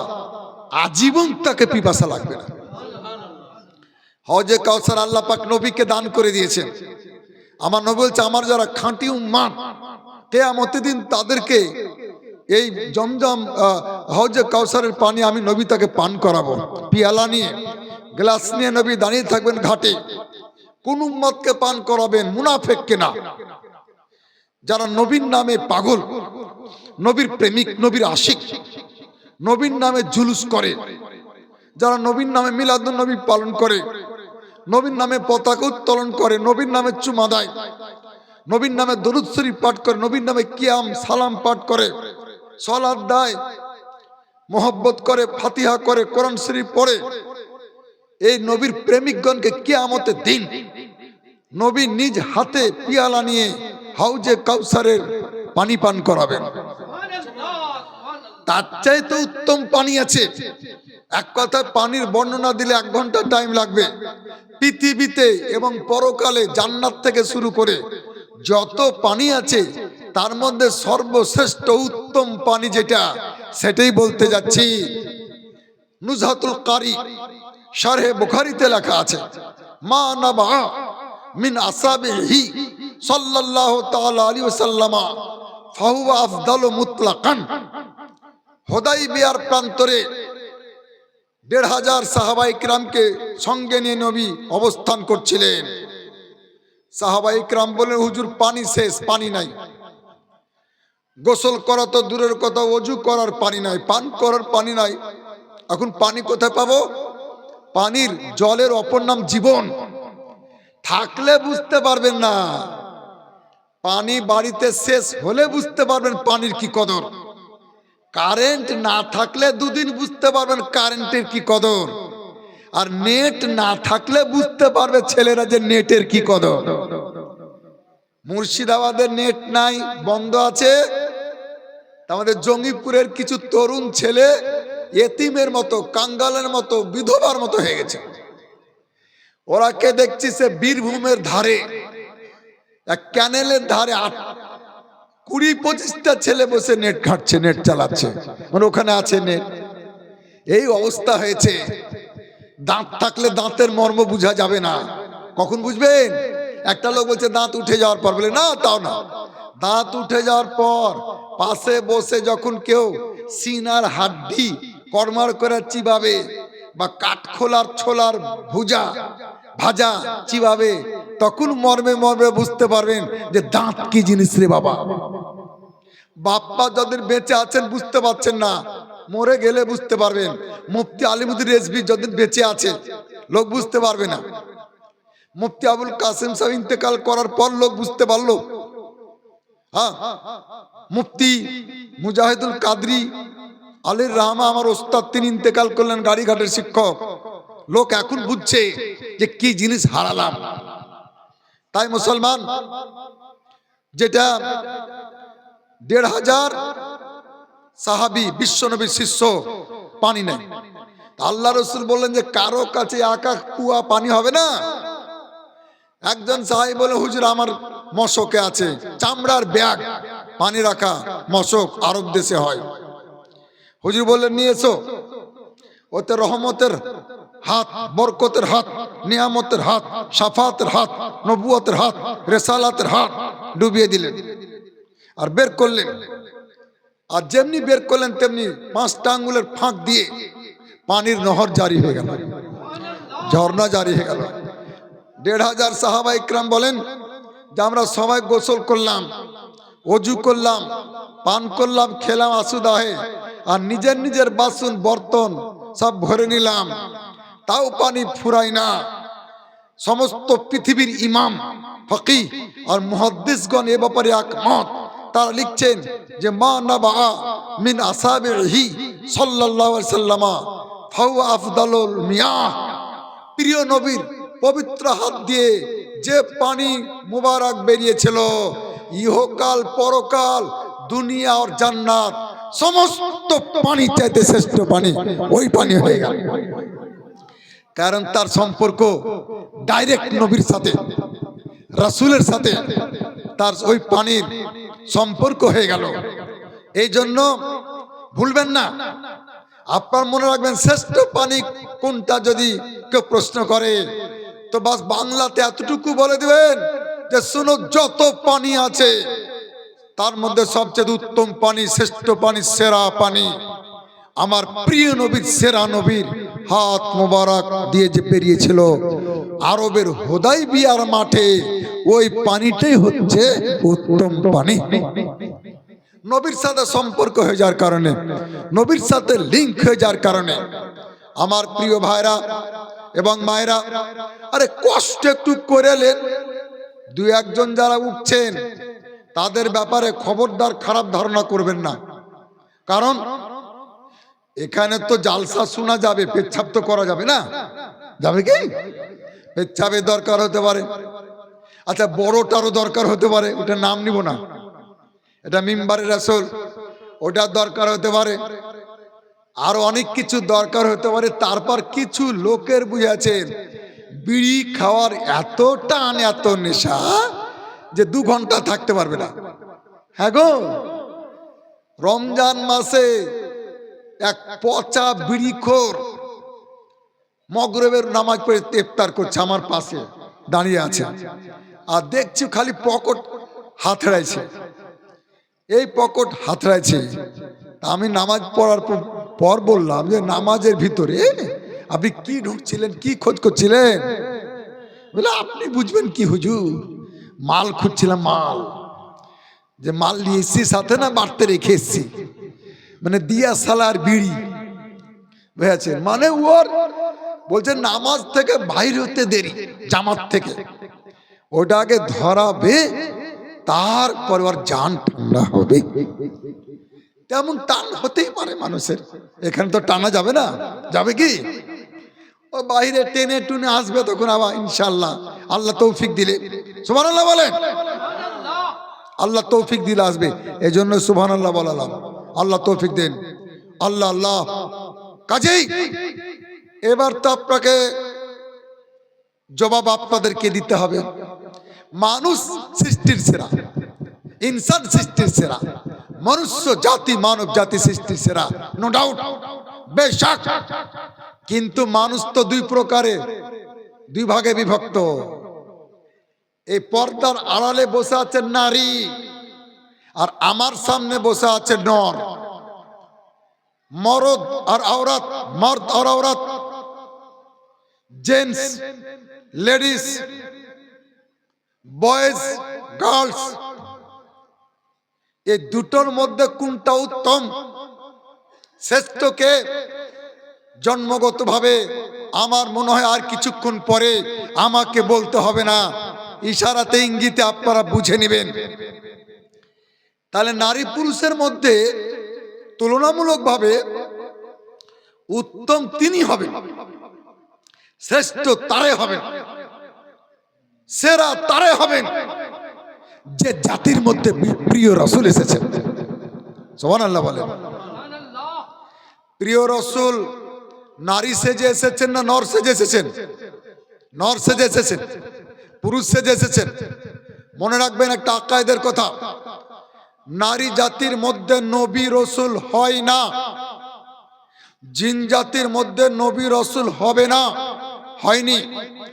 আজীবন তাকে পিপাসা লাগবে না। হজে কাউসার আল্লাহ পাক নবীকে দান করে দিয়েছেন। আমার নবী বলছে আমার যারা খাঁটি উম্মাত, কিয়ামতের দিন তাদেরকে এই জমজম হজে কাউসারের পানি আমি নবী তাকে পান করাবো। পিয়ালা নিয়ে গ্লাস নিয়ে নবী দাঁড়িয়ে থাকবেন ঘাটে। কোন উম্মতকে পান করাবেন? মুনাফেককে না, যারা নবীর নামে পাগল, নবীর প্রেমিক, নবীর আশিক, নবীর নামে জুলুস করে, যারা নবীর নামে মিলাদুন নবী পালন করে, নবীর নামে পতাকা উত্তোলন করে, নবীর নামে চুমা দেয়, নবীর নামে দরুদ শরীফ পাঠ করে, নবীর নামে কিয়াম সালাম পাঠ করে, সালাত দেয়, মোহব্বত করে, ফাতিহা করে, কোরআন শরীফ পড়ে। এই নবীর প্রেমিকগণকে কিয়ামতের দিন নবী নিজ হাতে পিয়ালা নিয়ে হাউজে কাউসারের পানি পান করাবেন। তার চাইতে উত্তম পানি আছে। এক কথায় পানির বর্ণনা দিলে 1 ঘন্টা টাইম লাগবে। পৃথিবীতে এবং পরকালে জান্নাত থেকে শুরু করে যত পানি আছে তার মধ্যে সর্বশ্রেষ্ঠ উত্তম পানি যেটা, সেটাই বলতে যাচ্ছি। নুজহাতুল কারি শারহে বুখারীতে লেখা আছে, মা নাবা মিন আসাবিহি সাল্লাল্লাহু তাআলা আলাইহি ওয়াসাল্লাম ফাহুয়া আফদালু মুতলাকান। হুদাইবিয়ার প্রান্তরে ১৫০০ সাহাবায়ে কিরামকে সঙ্গে নিয়ে নবী অবস্থান করছিলেন। সাহাবায়ে কিরাম বললেন হুজুর পানি শেষ, পানি নাই। গোসল করা তো দূরের কথা, ওযু করার পানি নাই, পান করার পানি নাই। এখন পানি কোথায় পাবো? পানির জলের অপর নাম জীবন। থাকলে বুঝতে পারবেন না, পানি বাড়িতে শেষ হলে বুঝতে পারবেন পানির কি কদর। কারেন্ট না থাকলে 2 দিন বুঝতে পারবেন কারেন্টের কি কদর। আর নেট না থাকলে বুঝতে পারবে ছেলেরা যে নেটের কি কদর। মুর্শিদাবাদের নেট নাই, বন্ধ আছে। আমাদের জঙ্গিপুরের কিছু তরুণ ছেলে এতিমের মতো, কাঙ্গালের মতো, বিধবার মতো হয়ে গেছে। ওরা কে দেখছি সে বীরভূমের ধারে এক ক্যানেলের ধারে 20-25টা ছেলে বসে নেট ঘাটছে, নেট চালাচ্ছে, মানে ওখানে আছে নেট। এই অবস্থা হয়েছে। দাঁত থাকলে দাঁতের মর্ম বুঝা যাবে না। কখন বুঝবেন? একটা লোক বলছে দাঁত উঠে যাওয়ার পর, বলে না তাও না, দাঁত উঠে যাওয়ার পর পাশে বসে যখন কেউ সিনার হাড্ডি কড়মাড় করে চিবাবে বা কাঠখোলার ছোলার ভাজা চিবাবে, তখন মর্মে মর্মে বুঝতে পারবেন যে দাঁত কি জিনিস রে বাবা। বাপ্পা যাদের বেঁচে আছেন বুঝতে পারছেন না, মরে গেলে বুঝতে পারবেন। মুফতি আলিমুদ্দিন রেজভী যতদিন বেঁচে আছে লোক বুঝতে পারবে না। মুফতি আবুল কাসেম সাহেব ইন্তেকাল করার পর লোক বুঝতে পারলো। হ্যাঁ, মুফতি মুজাহিদুল কাদরি আলীর রহমা আমার ওস্তাদ, তিনি ইন্তেকাল করলেন, গাড়িঘাটের শিক্ষক। লোক এখন বুঝছে যে কি জিনিস হারালাম। তাই মুসলমান, যেটা ১,৫০০ সাহাবী বিশ্বনবীর শিষ্য পানি নেই, আল্লাহ রসুল বললেন যে কারো কাছে একা কুয়া পানি হবে না। একজন সাহাবী বলে, হুজুর আমার মশকে আছে, চামড়ার ব্যাগ পানি রাখা মশক আরব দেশে হয়। হুজুর বললেন নিয়ে এসো। ওতে রহমতের হাত, বরকতের হাত, নিয়ামতের হাত, শাফাতের হাত, নবুয়তের হাত, রেসালাতের হাত ডুবিয়ে দিলেন আর বের করলেন। আর যেমনি বের করলেন তেমনি 5টা আঙ্গুলের ফাঁক দিয়ে পানির নহর জারি হয়ে গেল, ঝর্ণা জারি হয়ে গেল। ১,৫০০ সাহাবা ইকরাম বলেন যে আমরা সবাই গোসল করলাম, অজু করলাম, পান করলাম, খেলাম আসুদাহে, আর নিজের নিজের বাসন বর্তন সব ভরে নিলাম, তাও পানি ফুরাই না। সমস্ত পৃথিবীর ইমাম, ফকিহ আর মুহাদ্দিসগণ এ ব্যাপারে একমত। তারা লিখছেন যে মা নাবা মিন আসাবিহি সাল্লাল্লাহু আলাইহি ওয়াসাল্লাম ফাহুয়া আফদালুল মিয়াহ। প্রিয় নবীর পবিত্র হাত দিয়ে যে পানি মুবারক বেরিয়েছিল, ইহকাল পরকাল দুনিয়া আর জান্নাত সমস্ত পানি চাইতে শ্রেষ্ঠ পানি ওই পানি হয়ে গেল। কারণ তার সম্পর্ক ডাইরেক্ট নবীর সাথে, রাসূলের সাথে তার ওই পানির সম্পর্ক হয়ে গেল। এই জন্য ভুলবেন না, আপনার মনে রাখবেন শ্রেষ্ঠ পানি কোনটা যদি কেউ প্রশ্ন করে তো বাস বাংলাতে এতটুকু বলে দিবেন যে শুনো, যত পানি আছে তার মধ্যে সবচেয়ে উত্তম পানি, শ্রেষ্ঠ পানি, সেরা পানি আমার প্রিয় নবীর, সেরা নবীর হাত মোবারক দিয়ে যে বেরিয়েছিল আরবের হুদাইবিয়ার মাঠে, ওই পানিটাই হচ্ছে উত্তম পানি। নবীর সাথে সম্পর্ক হয়ে যাওয়ার কারণে, নবীর সাথে লিঙ্ক হয়ে যাওয়ার কারণে আমার প্রিয় ভাইরা এবং মায়েরা, আরে কষ্ট একটু করেলেন। 2-1 যারা উঠছেন তাদের ব্যাপারে খবরদার খারাপ ধারণা করবেন না। কারণ এখানে তো জালসা শোনা যাবে, পেচ্ছাপ তো করা যাবে না, যাবে কি? পেচ্ছাপের দরকার হতে পারে, আচ্ছা বড়টারও দরকার হতে পারে, ওটা নাম নিব না, এটা মিম্বারে রাসূল, ওটার দরকার হতে পারে, আরো অনেক কিছু দরকার হতে পারে। তারপর কিছু লোকের বুঝেছেন বিড়ি খাওয়ার এত টান, এত নেশা যে 2 ঘন্টা থাকতে পারবে না। হ্যাঁ গো, রমজান মাসে এক পচা বিড়িখোর মাগরিবের নামাজ পড়ে ইফতার করছে, আমার পাশে দাঁড়িয়ে আছে, আর দেখছি খালি পকেট হাতড়াইছে, এই পকেট হাতড়াইছে। আমি নামাজ পড়ার পর বললাম যে নামাজের ভিতরে আপনি কি ঢুকছিলেন, কি খোঁজ করছিলেন? বলে আপনি বুঝবেন কি হুজুর, মাল খুঁজছিলাম, মাল, যে মাল নিয়ে এসছি সাথে না বাড়তে রেখে এসছি, মানে দিয়া সালার বিড়ি বুঝেছেন। মানে ওর বলছে নামাজ থেকে বাইর হতে দেরি, জামাত থেকে ওটা আগে ধরাবে, তারপর ওর জান ঠান্ডা হবে। তেমন টান হতেই পারে মানুষের, এখানে তো টানা যাবে না, যাবে কি? ও বাইরে টেনে টুনে আসবে, তখন আবার ইনশাআল্লাহ আল্লাহ তৌফিক দিলে, সুবহানাল্লাহ বলেন, আল্লাহ তৌফিক দিলে আসবে। এই জন্য সুবহানাল্লাহ বলালাম, আল্লাহ তৌফিক দেন, আল্লাহ আল্লাহ। কাজেই এবার তো আপনাকে জবাব আপনাদেরকে দিতে হবে। মানুষ সৃষ্টির সেরা, ইনসান সৃষ্টির সেরা, মনুষ্য জাতি, মানব জাতি সৃষ্টির সেরা, নো ডাউট, বেশক। কিন্তু মানুষ তো 2 প্রকারের, 2 ভাগে বিভক্ত। এই পর্দার আড়ালে বসে আছে নারী, আর আমার সামনে বসে আছে নর। মরদ আর আওরাত, মর্দ আর Aurat, gents, ladies, boys, girls, এই দুটোর মধ্যে কোনটা উত্তম, শ্রেষ্ঠকে জন্মগতভাবে আমার মনে হয় আর কিছুক্ষণ পরে আমাকে বলতে হবে না, ইশারাতে ইঙ্গিতে আপনারা বুঝে নেবেন। তাহলে নারী পুরুষের মধ্যে তুলনামূলকভাবে উত্তম তিনি হবেন শ্রেষ্ঠ তারে হবেন, সেরা তারে হবেন যে জাতির মধ্যে প্রিয় রাসূল এসেছেন। সুবহানাল্লাহ বলেন। প্রিয় রাসূল নারী সেজে এসেছেন না নর সেজে এসেছেন? নর সেজে এসেছেন, পুরুষ সেজে এসেছেন। মনে রাখবেন একটা আকায়েদের কথা, নারী জাতির মধ্যে নবী রাসূল হয় না, জিন জাতির মধ্যে নবী রাসূল হবে না, হয়নি,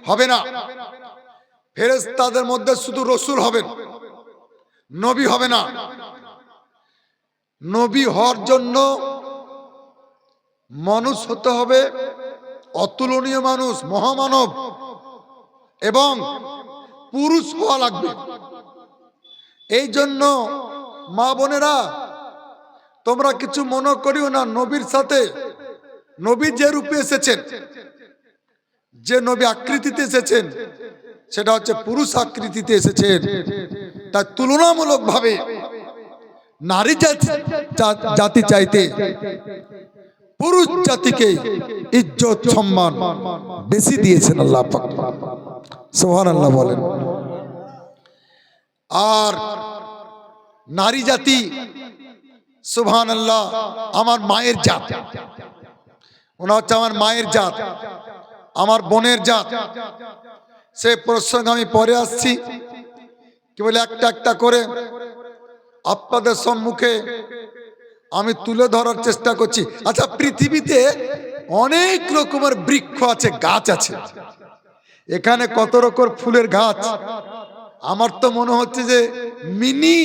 হবে না। ফেরেশতাদের মধ্যে শুধু রাসূল হবেন, নবী হবে না। নবী হওয়ার জন্য মানুষ হতে হবে অতুলনীয় মানুষ, মহামানব, এবং পুরুষ হওয়া লাগবে। এই জন্য মা বোনেরা তোমরা কিছু মনে করিও না, নবীর সাথে নবী যে রূপে এসেছেন, যে নবী আকৃতিতে এসেছেন, সেটা হচ্ছে পুরুষ আকৃতিতে এসেছেন। তাই তুলনামূলক ভাবে নারী জাতি চাইতে পুরুষ জাতিকে ইজ্জত সম্মান বেশি দিয়েছেন আল্লাহ পাক। সুবহানাল্লাহ বলেন। আর নারী জাতি সুবহানাল্লাহ আমার মায়ের জাত, ওনা হচ্ছে আমার মায়ের জাত, আমার বোনের জাত। সে প্রসঙ্গ আমি পরে আসছি, কি বলে একটা একটা করে আপনাদের সম্মুখে আমি তুলে ধরার চেষ্টা করছি। আচ্ছা, পৃথিবীতে অনেক রকমের বৃক্ষ আছে, গাছ আছে, এখানে কত রকম ফুলের গাছ। আমার তো মনে হচ্ছে যে মিনি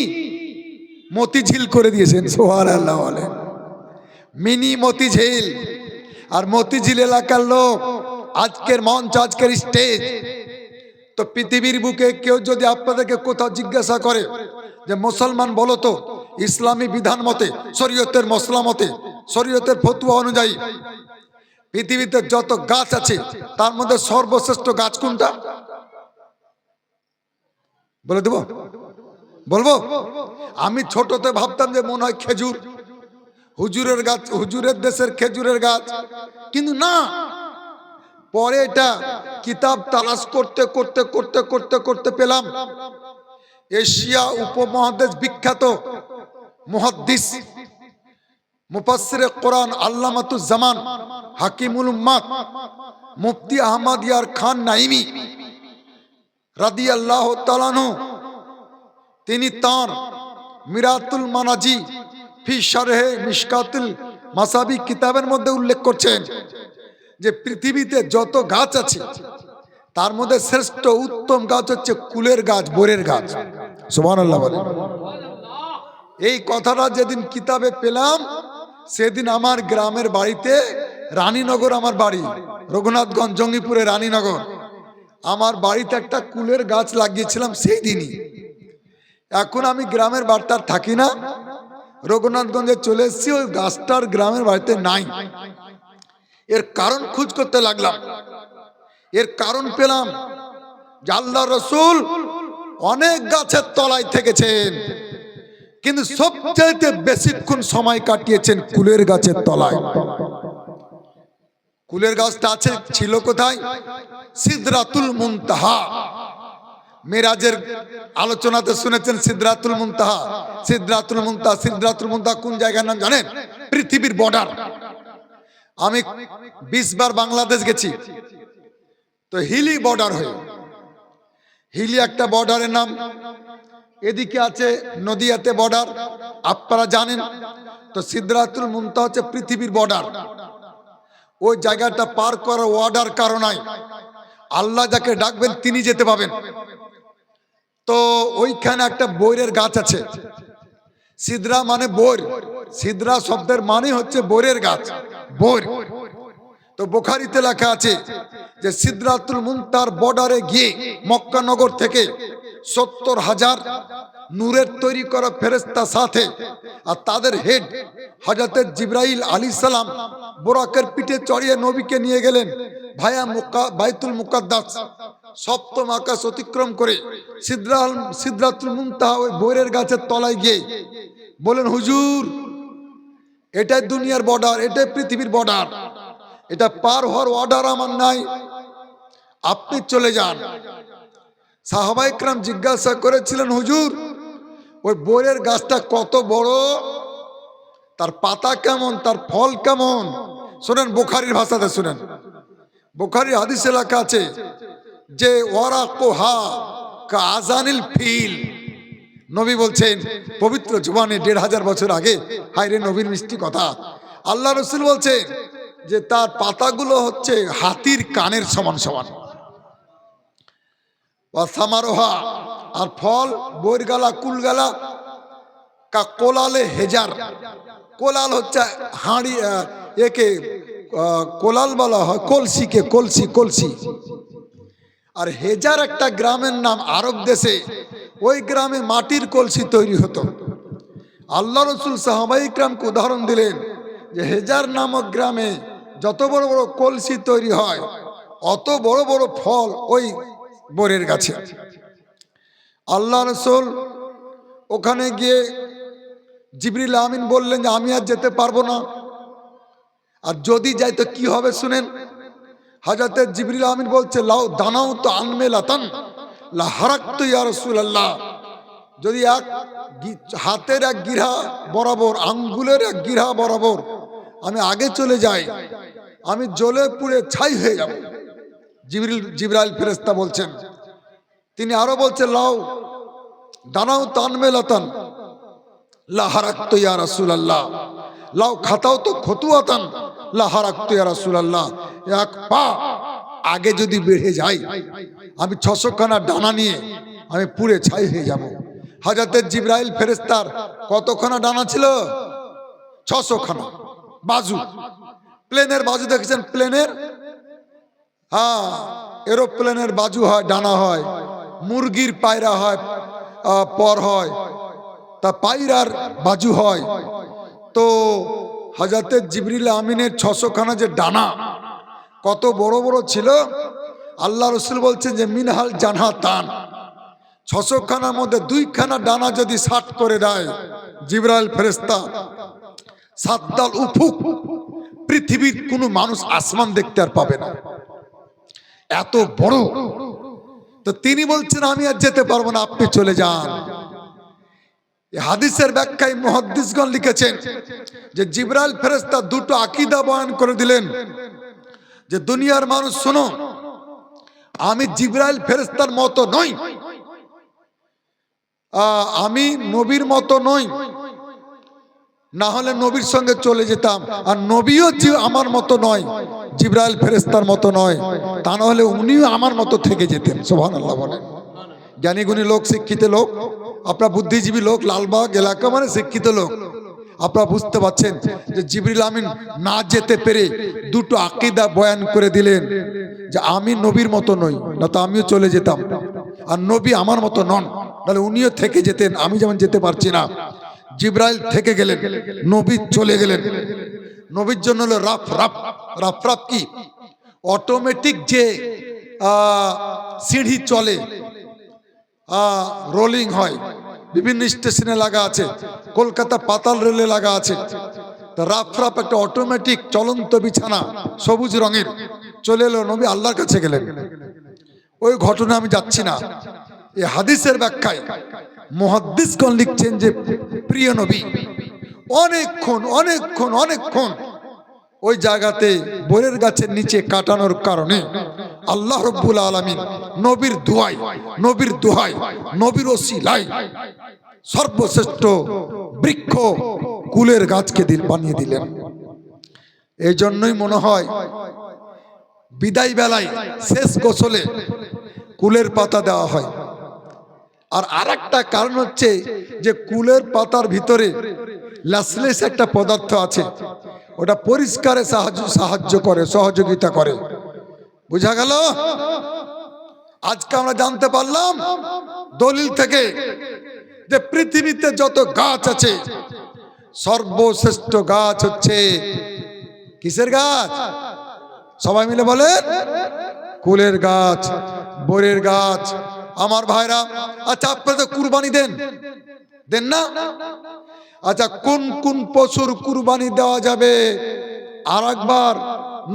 মতিঝিল করে দিয়েছেন। সুবহানাল্লাহ বলেন। মিনি মতিঝিল। আর মতিঝিল এলাকার লোক, আজকের মঞ্চ, আজকের স্টেজ, তো পৃথিবীর বুকে কেউ যদি আপনাদেরকে কোথাও জিজ্ঞাসা করে যে মুসলমান বলো তো ইসলামী বিধান মতে, শরীয়তের মসলা মতে, শরীয়তের ফতোয়া অনুযায়ী পৃথিবীতে যত গাছ আছে তার মধ্যে সর্বশ্রেষ্ঠ গাছ কোনটা বলে দেব? বলবো? আমি ছোটতে ভাবতাম যে মনে হয় খেজুর, হুজুরের গাছ, হুজুরের দেশের খেজুরের গাছ, কিন্তু না। পরে এটা কিতাব তালাশ করতে করতে করতে করতে করতে পেলাম এশিয়া উপমহাদেশ বিখ্যাত মুহাদ্দিস মুফাসসিরে কোরআন আল্লামাতুজ জামান হাকিমুল উম্মাত মুফতি আহমদ ইয়ার খান নাইমি রাদিয়াল্লাহু তাআলা আনহু, তিনি তার মিরাতুল মানাজি ফি শারহে মিশকাতুল মাসাবি কিতাবের মধ্যে উল্লেখ করছেন যে পৃথিবীতে যত গাছ আছে তার মধ্যে শ্রেষ্ঠ উত্তম গাছ হচ্ছে কুলের গাছ, বরের গাছ। সুবহানাল্লাহ বলেন। এই কথাটা যেদিন কিতাবে পেলাম সেদিন আমার গ্রামের বাড়িতে, রানীনগর আমার বাড়ি, রঘুনাথগঞ্জ জঙ্গিপুরে রানীনগর, আমার বাড়িতে একটা কুলের গাছ লাগিয়েছিলাম সেই দিনই। এখন আমি গ্রামের বাড়িতে আর থাকি না, রঘুনাথগঞ্জে চলে এসেছি, ওই গাছটার গ্রামের বাড়িতে নাই। এর কারণ খোঁজ করতে লাগলাম, এর কারণ পেলাম যে আল্লাহর রাসূল অনেক গাছের তলায় থেকেছেন, কিন্তু সবচাইতে বেশিক্ষণ সময় কাটিয়েছেন কুলের গাছের তলায়। কুলের গাছটা আছে ছিল কোথায়? সিদরাতুল মুনতাহা। মেরাজের আলোচনাতে শুনেছেন সিদরাতুল মুনতাহা। সিদরাতুল মুনতাহা, সিদরাতুল মুনতাহা কোন জায়গার নাম জানেন? পৃথিবীর বর্ডার। আমি 20 বার বাংলাদেশ গেছি, তো হিলি বর্ডার হয়ে, হিলি একটা বর্ডারের নাম। এদিকে আছে নদিয়াতে বর্ডার, আপনারা জানেন। তো সিদরাতুল মুনতাহা হচ্ছে পৃথিবীর বর্ডার। ওই জায়গাটা পার করার অর্ডার কারণ নাই, আল্লাহ যাকে ডাকবেন তিনি যেতে পাবেন। তো ওইখানে একটা বৈরের গাছ আছে। সিদরা মানে বৈর, সিদরা শব্দের মানে হচ্ছে বৈরের গাছ, বৈর। তো বুখারীতে লেখা আছে যে সিদরাতুল মুনতাহার বর্ডারে গিয়ে মক্কা নগর থেকে 70,000 নূরের তৈরি করা ফেরেশতা সাথে, আর তাদের হেড হযরত জিবরাইল আলাইহিস সালাম বুরাকের পিঠে চড়িয়ে নবীকে নিয়ে গেলেন ভায়া বাইতুল মুকাদ্দাস, সপ্তম আকাশ অতিক্রম করে সিদরাতুল মুনতাহা ওই বৈরের গাছের তলায় গিয়ে বলেন, হুজুর এটাই দুনিয়ার বর্ডার, এটাই পৃথিবীর বর্ডার, এটা পার হওয়ার অর্ডার আমার নাই, আপনি চলে যান। সাহাবায়ে কেরাম জিজ্ঞাসা করেছিলেন, হুজুর ওই বরের গাছটা কত বড়, তার পাতা কেমন, তার ফল কেমন? শুনেন, বুখারীর ভাষাতে শুনেন। বুখারী হাদিসে লেখা আছে যে ওয়ারাকুহা কাযানিল ফিল। নবী বলছেন পবিত্র জুবানে ১৫০০ বছর আগে, হায়রে নবীর মিষ্টি কথা। আল্লাহ রাসূল বলছেন যে তার পাতাগুলো হচ্ছে হাতির কানের সমান সমান। ওয়াসামারোহা, আর ফল বৈরগালা কুলগালা কা কোলালে হেজার। কোলাল হচ্ছে হাঁড়ি, একে কোলাল বলা হয় কলসিকে, কলসি কলসি। আর হেজার একটা গ্রামের নাম আরব দেশে, ওই গ্রামে মাটির কলসি তৈরি হতো। আল্লাহ রাসূল সাহাবায়ে কেরামকে উদাহরণ দিলেন যে হেজার নামক গ্রামে যত বড় বড় কলসি তৈরি হয়, অত বড় বড় ফল ওই বরের গাছে। আল্লাহ রাসূল ওখানে গিয়ে জিবরিল আমিন বললেন যে আমি আর যেতে পারবো না, আর যদি যাই তো কি হবে শুনেন। হযরতে জিবরিল আমিন বলছে লাউ দানাও তো আনমেলাতান লা হারাকতু ইয়া রাসূলুল্লাহ, যদি এক হাতের এক গিরা বরাবর, আঙ্গুলের এক গিরা বরাবর আমি আগে চলে যাই, আমি জ্বলে পুড়ে ছাই হয়ে যাব। জিবরাইল ফেরেশতা বলছেন। তিনি আরো বলছেন লাউ দানাও তো আনমেলাতান লা হারাকতু ইয়া রাসূলুল্লাহ, লাউ খাতাও তো খতুয়াতান লা হারাকতু ইয়া রাসূলুল্লাহ, এক পা আগে যদি বেড়ে যাই, আমি ৬০০ খানা ডানা নিয়ে আমি পুড়ে ছাই হয়ে যাব। হযরত জিবরাইল ফেরেশতার কতখানা ডানা ছিল? ৬০০ খানা বাজু। প্লেনের বাজু দেখেছেন? প্লেনের, হ্যাঁ, এরোপ্লেনের বাজু হয়, ডানা হয়। মুরগির পায়রা হয়, পর হয়, তা পায়রার বাজু হয়। তো হযরত জিবরিল আমিনের ৬০০ খানা যে ডানা কত বড় বড় ছিল। আল্লাহ রাসূল বলছেন যে মিনহাল জানহাতান, ৬০০ খানার মধ্যে ২ খানা ডানা যদি সাট করে দেয় জিবরাইল ফেরেশতা, সাদ্দাল উফুক, পৃথিবীর কোনো মানুষ আসমান দেখতে আর পাবে না, এত বড়। তো তিনি বলছেন আমি আর যেতে পারবো না, আপনি চলে যান। এই হাদিসের ব্যাখ্যায় মুহাদ্দিসগণ লিখেছেন যে জিবরাইল ফেরেশতা দুটো আকীদা বয়ান করে দিলেন যে দুনিয়ার মানুষ শোনো, আমি জিবরাইল ফেরেশতার মতো নই, আমি নবীর মতো নই, না হলে নবীর সঙ্গে চলে যেতাম। আর নবীও আমার মতো নয়, জিবরাইল ফেরেশতার মতো নয়, তা না হলে উনিও আমার মতো থেকে যেতেন। সুবহানাল্লাহ বলেন। জ্ঞানী গুণী লোক, শিক্ষিত লোক, আপনার বুদ্ধিজীবী লোক, লালবাগ এলাকা মানে শিক্ষিত লোক, আপনারা বুঝতে পারছেন যে জিবরিল আমিন না যেতে পেরে দুটো আকীদা বয়ান করে দিলেন যে আমি নবীর মতো নই, না তো আমিও চলে যেতাম, আর নবী আমার মতো নন, তাহলে উনিও থেকে যেতেন, আমি যেমন যেতে পারছি না। জিবরাইল থেকে গেলেন, নবী চলে গেলেন। নবীর জন্য হলো রাফ রাফ। রাফ রাফ কি? অটোমেটিক যে সিঁড়ি চলে, রোলিং হয়, বিভিন্ন স্টেশনে লাগা আছে, কলকাতা পাতাল রেলে লাগা আছে। রাফ রাফ একটা অটোমেটিক চলন্ত বিছানা, সবুজ রঙের, চলে এলো, নবী আল্লাহর কাছে গেলেন। ওই ঘটনা আমি যাচ্ছি না। এই হাদিসের ব্যাখ্যায় মুহাদ্দিসগণ লিখছেন যে প্রিয় নবী অনেকক্ষণ অনেকক্ষণ অনেকক্ষণ ওই জায়গাতে বরের গাছের নিচে কাটানোর কারণে আল্লাহ রব্বুল আলামিন নবীর দোয়ায়, নবীর দোহায়, নবীর ওসিলায় সর্বশ্রেষ্ঠ বৃক্ষ কুলের গাছকে বানিয়ে দিলেন। এই জন্যই মনে হয় বিদায় বেলায় শেষ গোসলে কুলের পাতা দেওয়া হয়। আর আরেকটা কারণ হচ্ছে যে কুলের পাতার ভিতরে লাসলেস একটা পদার্থ আছে, ওটা পরিষ্কারে সাহায্য করে, সহযোগিতা করে। বুঝা গেল? আজকে আমরা জানতে পারলাম দলিল থেকে যে পৃথিবীতে যত গাছ আছে সর্বশ্রেষ্ঠ গাছ হচ্ছে কিসের গাছ? সবাই মিলে বলেন, কুলের গাছ, বরের গাছ। আমার ভাইরা, আচ্ছা আপনারা তো কুরবানি দেন, দেন না? আচ্ছা কোন কোন পশুর কুরবানি দেওয়া যাবে আর একবার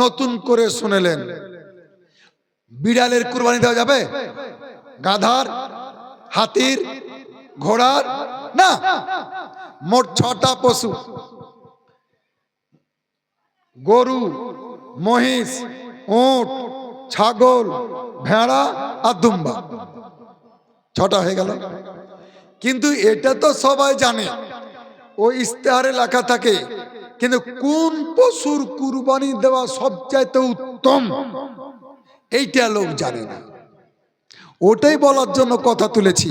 নতুন করে শুনেলেন? বিড়ালের কুরবানি দেওয়া যাবে? গাধার, হাতির, ঘোড়ার? না। মোট 6টা পশু, গরু, মহিষ, উট, ছাগল, ভেড়া আর দুম্বা। 6টা হয়ে গেল। কিন্তু এটা তো সবাই জানে, ও ইস্তেহারে লেখা থাকে, কিন্তু কোন পশুর কুরবানি দেওয়া সবচাইতে উত্তম এইটা লোক জানে না। ওটাই বলার জন্য কথা তুলেছি।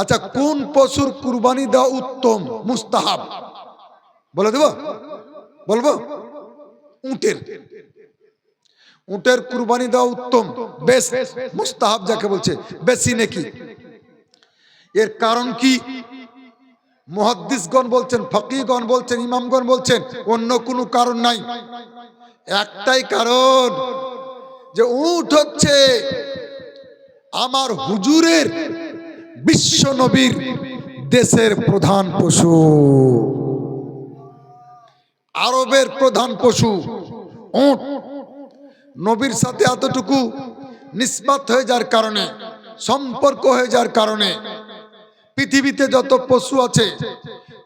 আচ্ছা, কোন পশুর কুরবানি দেওয়া উত্তম মুস্তাহাব বলে দেব? বলবো? উটের। উটের কুরবানি দেওয়া উত্তম, বেশ মুস্তাহাব যাকে বলছে, বেশি নেকি। এর কারণ কি? মুহাদ্দিসগণ বলছেন, ফকিহগণ বলছেন, ইমামগণ বলছেন, অন্য কোনো কারণ নাই। একটাই কারণ, যে উট হচ্ছে আমার হুজুরের বিশ্ব নবীর দেশের প্রধান পশু, আরবের প্রধান পশু উট। নবীর সাথে এতটুকু নিসবত হয়ে যাওয়ার কারণে, সম্পর্ক হয়ে যাওয়ার কারণে, পৃথিবীতে যত পশু আছে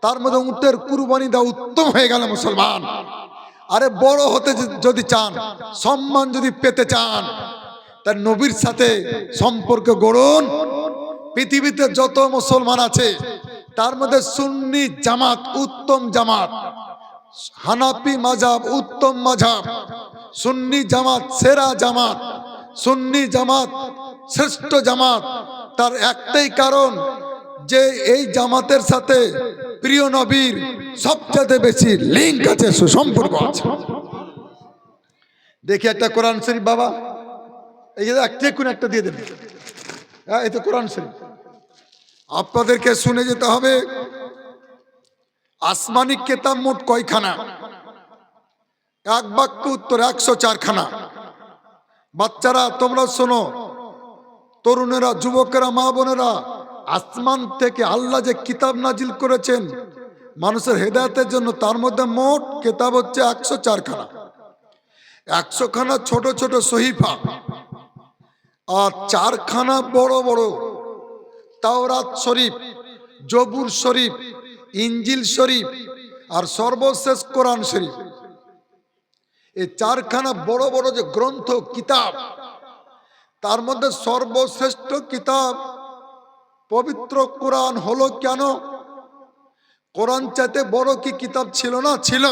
তার মধ্যে উটের কুরবানি দেওয়া উত্তম হয়ে গেল মুসলমান। আরে বড় হতে যদি চান, সম্মান যদি পেতে চান, তার নবীর সাথে সম্পর্ক গড়ুন। পৃথিবীতে যত মুসলমান আছে তার মধ্যে সুন্নি জামাত উত্তম জামাত, হানাফি মাযহাব উত্তম মাযহাব, সুন্নি জামাত সেরা জামাত, সুন্নি জামাত শ্রেষ্ঠ জামাত। তার একটাই কারণ, যে এই জামাতের সাথে প্রিয় নবীর সবচেয়ে বেশি লিঙ্ক আছে, সুসম্পর্ক আছে। দেখি একটা কোরআন শরীফ বাবা, এই যে একটা দিয়ে দেবেন। হ্যাঁ, এই তো কোরআন শরীফ। আপনাদেরকে শুনে যেতে হবে। আসমানি কিতাব মোট কয়খানা? এক বাক্য উত্তর 104 খানা। বাচ্চারা তোমরা শোনো, তরুণেরা, যুবকেরা, মা বোনেরা, আসমান থেকে আল্লাহ যে কিতাব নাজিল করেছেন মানুষের হেদায়েতের জন্য, তার মধ্যে মোট কিতাব হচ্ছে 104 খানা। 100 খানা ছোট ছোট সহিফা, আর 4 খানা বড় বড় তাওরাত শরীফ, জবুর শরীফ, ইঞ্জিল শরীফ, আর সর্বশেষ কোরআন শরীফ। এই 4 খানা বড় বড় যে গ্রন্থ কিতাব, তার মধ্যে সর্বশ্রেষ্ঠ কিতাব পবিত্র কোরআন হলো। কেন? কোরআন চাইতে বড় কি কিতাব ছিল না? ছিল।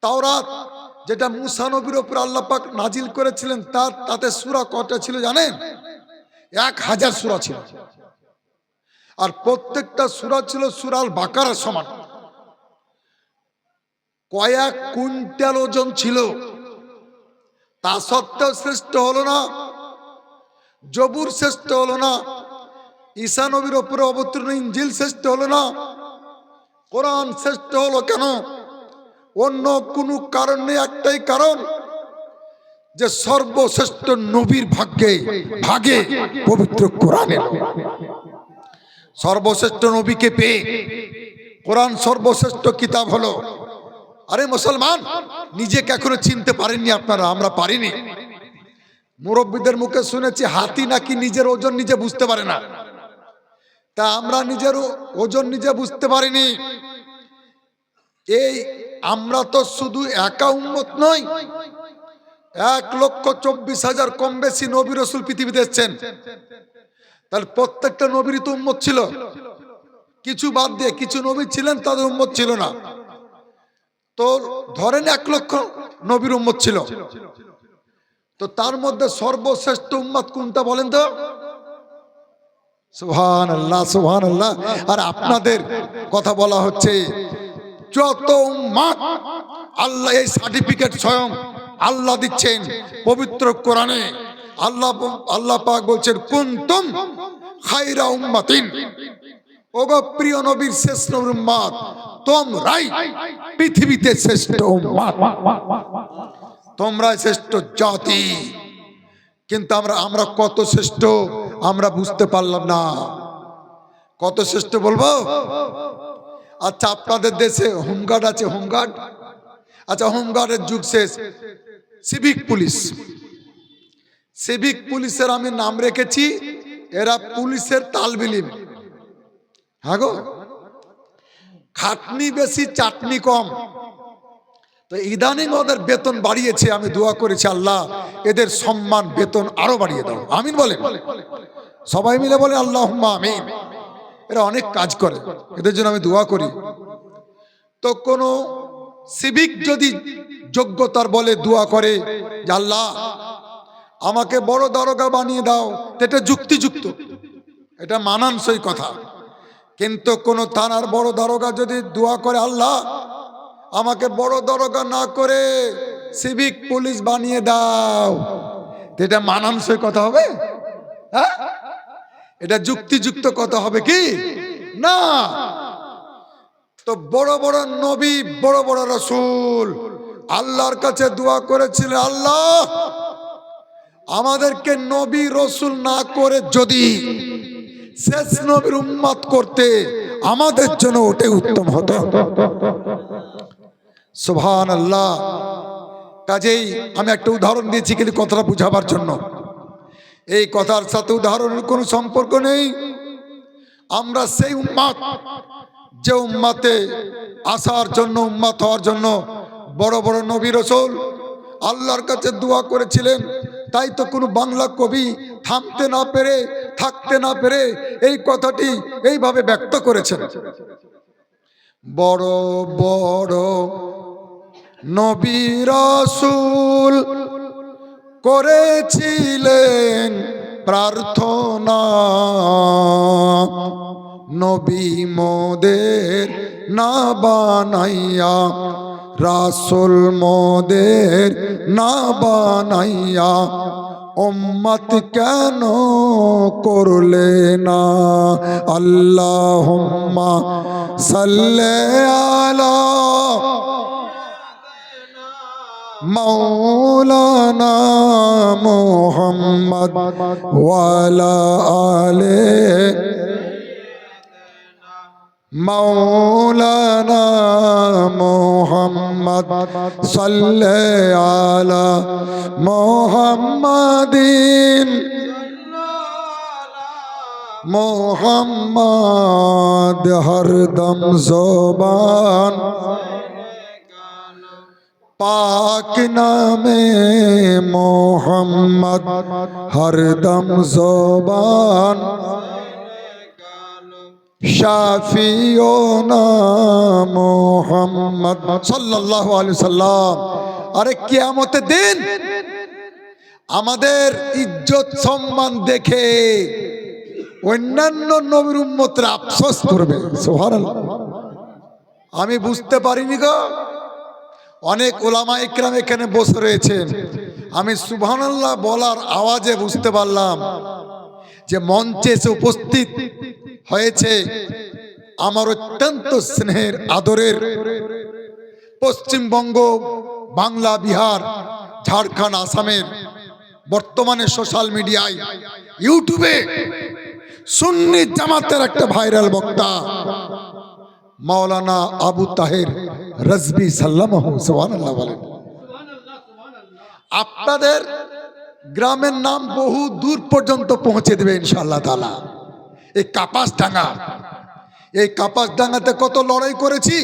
তাওরাত, যেটা মুসা নবীর উপর আল্লাহ পাক নাজিল করেছিলেন, তাতে সূরা কয়টা ছিল জানেন? 1000 সূরা ছিল। আর প্রত্যেকটা সূরা ছিল সূরাল বাকারার সমান। কয়েক কুইন্টাল ওজন ছিল। তা সত্ত্বেও শ্রেষ্ঠ হলো না। জবুর শ্রেষ্ঠ হলো না। ঈসা নবীর উপরে অবতীর্ণ ইনজিল শ্রেষ্ঠ হলো না। কোরআন শ্রেষ্ঠ হলো কেন? অন্য কোনো কারণ নেই, একটাই কারণ, যে সর্বশ্রেষ্ঠ নবীর ভাগে পবিত্র কোরআনের সর্বশ্রেষ্ঠ নবীকে পেয়ে কোরআন সর্বশ্রেষ্ঠ কিতাব হলো। আরে মুসলমান, নিজেকে এখনো চিনতে পারেননি আপনারা, আমরা পারিনি। মুরব্বীদের মুখে শুনেছি হাতি নাকি নিজের ওজন নিজে বুঝতে পারে না। তা আমরা নিজের ওজন নিজে বুঝতে পারিনি। এই আমরা তো শুধু একা উম্মত নই, 1,24,000 কম বেশি নবী রাসূল পৃথিবীতে এসেছেন। তাহলে প্রত্যেকটা নবীরই তো উম্মত ছিল। কিছু বাদ দিয়ে কিছু নবী ছিলেন তাদের উম্মত ছিল না। তো ধরেন 1 লক্ষ নবীর উম্মত ছিল, তো তার মধ্যে সর্বশ্রেষ্ঠ উম্মত কোনটা বলেন তো? সুবহানাল্লাহ, সুবহানাল্লাহ। আর আপনাদের কথা বলা হচ্ছে, যত উম্মত, আল্লাহ এই সার্টিফিকেট স্বয়ং আল্লাহ দিচ্ছেন পবিত্র কোরআনে। আল্লাহ পাক বলছেন, কুনতুম খায়রা উম্মাতিন, ওগো প্রিয় নবীর শেষ নবীর উম্মত, তোমরাই পৃথিবীতে শ্রেষ্ঠ উম্মত, তোমরাই শ্রেষ্ঠ জাতি। কিন্তু আমরা কত শ্রেষ্ঠ আমরা বুঝতে পারলাম না। কত শ্রেষ্ঠ বলবো? আচ্ছা, আপনাদের দেশে হোমগার্ড আছে, হোমগার্ড? আচ্ছা, হোমগার্ডের যুগ শেষ, সিভিক পুলিশ। সিভিক পুলিশের আমি নাম রেখেছি, এরা পুলিশের তালবিলিম। হ্যাঁ গো, খাটনি বেশি চাটনি কম। তো ইদানিং ওদের বেতন বাড়িয়েছে, আমি দোয়া করেছি আল্লাহ এদের সম্মান বেতন আরো বাড়িয়ে দাও, আমিন বলে। সবাই মিলে বলে আল্লাহুম্মা আমিন। এরা অনেক কাজ করে, এদের জন্য আমি দোয়া করি। তো কোন সিভিক যদি যোগ্যতার বলে দোয়া করে যে আল্লাহ আমাকে বড় দারোগা বানিয়ে দাও, এটা যুক্তিযুক্ত, এটা মানানসই কথা। কিন্তু কোন থানার বড় দারোগা যদি দোয়া করে আল্লাহ আমাকে বড় দারোগা না করে সিভিক পুলিশ বানিয়ে দাও, এটা মানানসই কথা হবে? হ্যাঁ, এটা যুক্তিযুক্ত কথা হবে কি না? তো বড় বড় নবী, বড় বড় রাসূল আল্লাহর কাছে দোয়া করেছিলেন, আল্লাহ আমাদেরকে নবী রাসূল না করে যদি শেষ নবীর উম্মত করতে আমাদের জন্য ওটাই উত্তম হতো। সুবহানাল্লাহ। কাজেই আমি একটা উদাহরণ দিয়েছি কিন্তু কথাটা বুঝাবার জন্য। এই কথার সাথে উদাহরণের কোনো সম্পর্ক নেই। আমরা সেই উম্মত যে উম্মতে আসার জন্য, উম্মত হওয়ার জন্য বড় বড় নবী রাসূল আল্লাহর কাছে দোয়া করেছিলেন। তাই তো কোনো বাংলা কবি থামতে না পেরে, থাকতে না পেরে এই কথাটি এইভাবে ব্যক্ত করেছেন। বড় বড় নবী রাসূল করেছিলেন প্রার্থনা, নবী মোদের না বানাইয়া, রাসূল মোদের না বানাইয়া উম্মত কেন করলে না? আল্লাহুম্মা সাল্লি আলা মাওলানা মুহাম্মদ ওয়ালা আলে মাওলানা মুহাম্মদ সাল্লি আলা মুহাম্মাদিন মুহাম্মদ হরদম জবান পাক নামে মুহাম্মদ হরদম জবান শাফিওনা মুহাম্মদ সাল্লাল্লাহু আলাইহি সাল্লাম। আরে কিয়ামতের দিন আমাদের ইজ্জত সম্মান দেখে অন্যান্য নবীর উম্মতরা আফসোস করবে। সুবহানাল্লাহ। আমি বুঝতে পারিনি গো, অনেক ওলামা ইকরাম এখানে বসে রয়েছেন, আমি সুবহানাল্লাহ বলার আওয়াজে বুঝতে পারলাম যে মঞ্চে এসে উপস্থিত হয়েছে আমার অত্যন্ত স্নেহের আদরের পশ্চিমবঙ্গ, বাংলা, বিহার, ঝাড়খণ্ড, আসামের বর্তমানে সোশ্যাল মিডিয়ায়, ইউটিউবে সুন্নি জামাতের একটা ভাইরাল বক্তা মাওলানা আবু তাহের রাজভী সাল্লামাহু। সুবহানাল্লাহ বলেন। আপনাদের গ্রামের নাম বহু দূর পর্যন্ত পৌঁছে দেবে ইনশাআল্লাহ তাআলা। এই কাপাসডাঙ্গা, এই কাপাসডাঙ্গাতে কত লড়াই করেছি।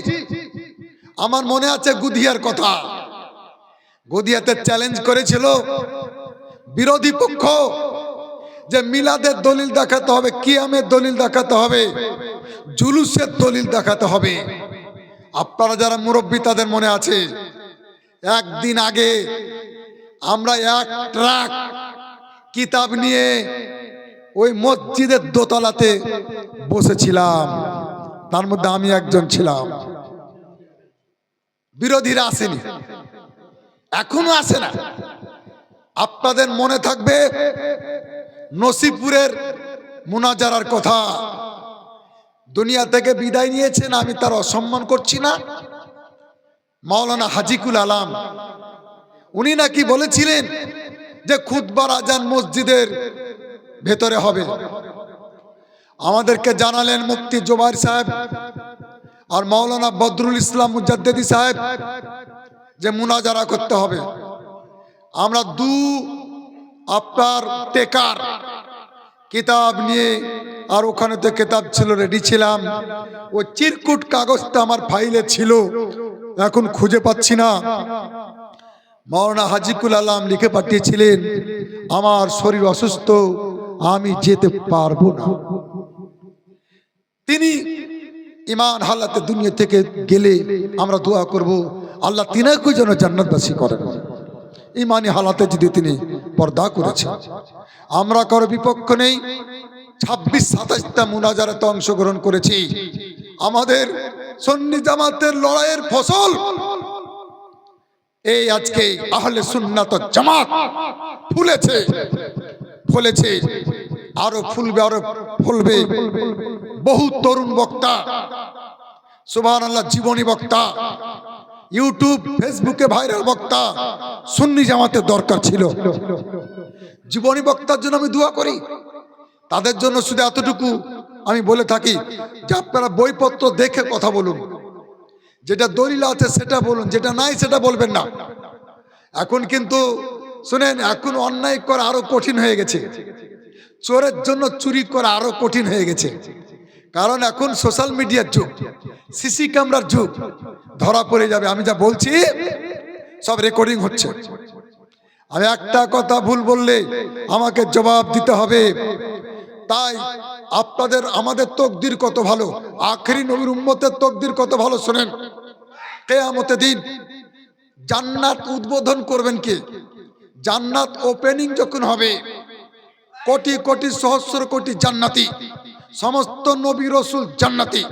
আমার মনে আছে গুদিয়ার কথা। গুদিয়াতে চ্যালেঞ্জ করেছিল বিরোধী পক্ষ যে মিলাদের দলিল দেখাতে হবে, কিয়ামের দলিল দেখাতে হবে, জুলুসের দলিল দেখাতে হবে। আপনারা যারা মুরব্বী তাদের মনে আছে, একদিন আগে আমরা এক ট্রাক কিতাব নিয়ে ওই মসজিদের দোতলাতে বসেছিলাম, তার মধ্যে আমি একজন ছিলাম। বিরোধীরা আসেনি, এখনো আসে না। আপনাদের মনে থাকবে নসিপুরের মুনাজারার কথা। দুনিয়া থেকে বিদায় নিয়েছেন, আমি তার অসম্মান করছি না। মাওলানা হাজিকুল আলাম উনি নাকি বলেছিলেন যে খুতবার আজান মসজিদের ভেতরে হবে। আমাদেরকে জানালেন মুফতি জুবাইর সাহেব আর মাওলানা বদরুল ইসলাম মুজাদ্দিদি সাহেব যে মুনাজারা করতে হবে। আমরা আপনার টেকার কিতাব নিয়ে, আর ওখানে তো কিতাব ছিল, রেডি ছিলাম। ও চিরকুট কাগজটা আমার ফাইলে ছিল, এখন খুঁজে পাচ্ছি না। মাওলানা হাজিকুল আলম লিখে পাঠিয়েছিলেন, আমার শরীর অসুস্থ, আমি যেতে পারবো না। তিনি ইমান হালাতে দুনিয়া থেকে গেলে আমরা দোয়া করব, আল্লাহ তিনাকে যেন জান্নাতবাসী করেন। ইমানি হালাতে যদি তিনি পর্দা করেছেন, আমরা কারো বিপক্ষ নেই। 26-27টা মুনাজারাতে অংশগ্রহণ করেছি। আমাদের সুন্নি জামাতের লড়াইয়ের ফসল এই আজকে আহলে সুন্নাত ওয়াল জামাত ফুলেছে, ফলেছে, আরো ফুলবে, আরো ফুলবে। বহু তরুণ বক্তা, সুবহানাল্লাহ, জীবনী বক্তা, ইউটিউব ফেসবুকে ভাইরাল বক্তা সুন্নি জামাতের দরকার ছিল। জীবনী বক্তার জন্য আমি দোয়া করি। তাদের জন্য শুধু এতটুকু আমি বলে থাকি যে আপনারা বইপত্র দেখে কথা বলুন, যেটা দলিল আছে সেটা বলুন, যেটা নাই সেটা বলবেন না। এখন কিন্তু শুনেন, এখন অন্যায় করা আরো কঠিন হয়ে গেছে। চোরের জন্য চুরি করা আরো কঠিন হয়ে গেছে, কারণ এখন সোশ্যাল মিডিয়ার যুগ, সিসি ক্যামেরার যুগ। ধরা পড়ে যাবে। আমি যা বলছি সব রেকর্ডিং হচ্ছে। আমি একটা কথা ভুল বললে আমাকে জবাব দিতে হবে। তাই আপনাদের, আমাদের তকদির কত ভালো, আখেরি নবীর উম্মতের তকদির কত ভালো। শুনেন, কিয়ামতের দিন জান্নাত উদ্বোধন করবেন কে? জান্নাত ওপেনিং যখন হবে, কোটি কোটি সহস্র কোটি জান্নাতি, সমস্ত নবী রাসূল জান্নাতি,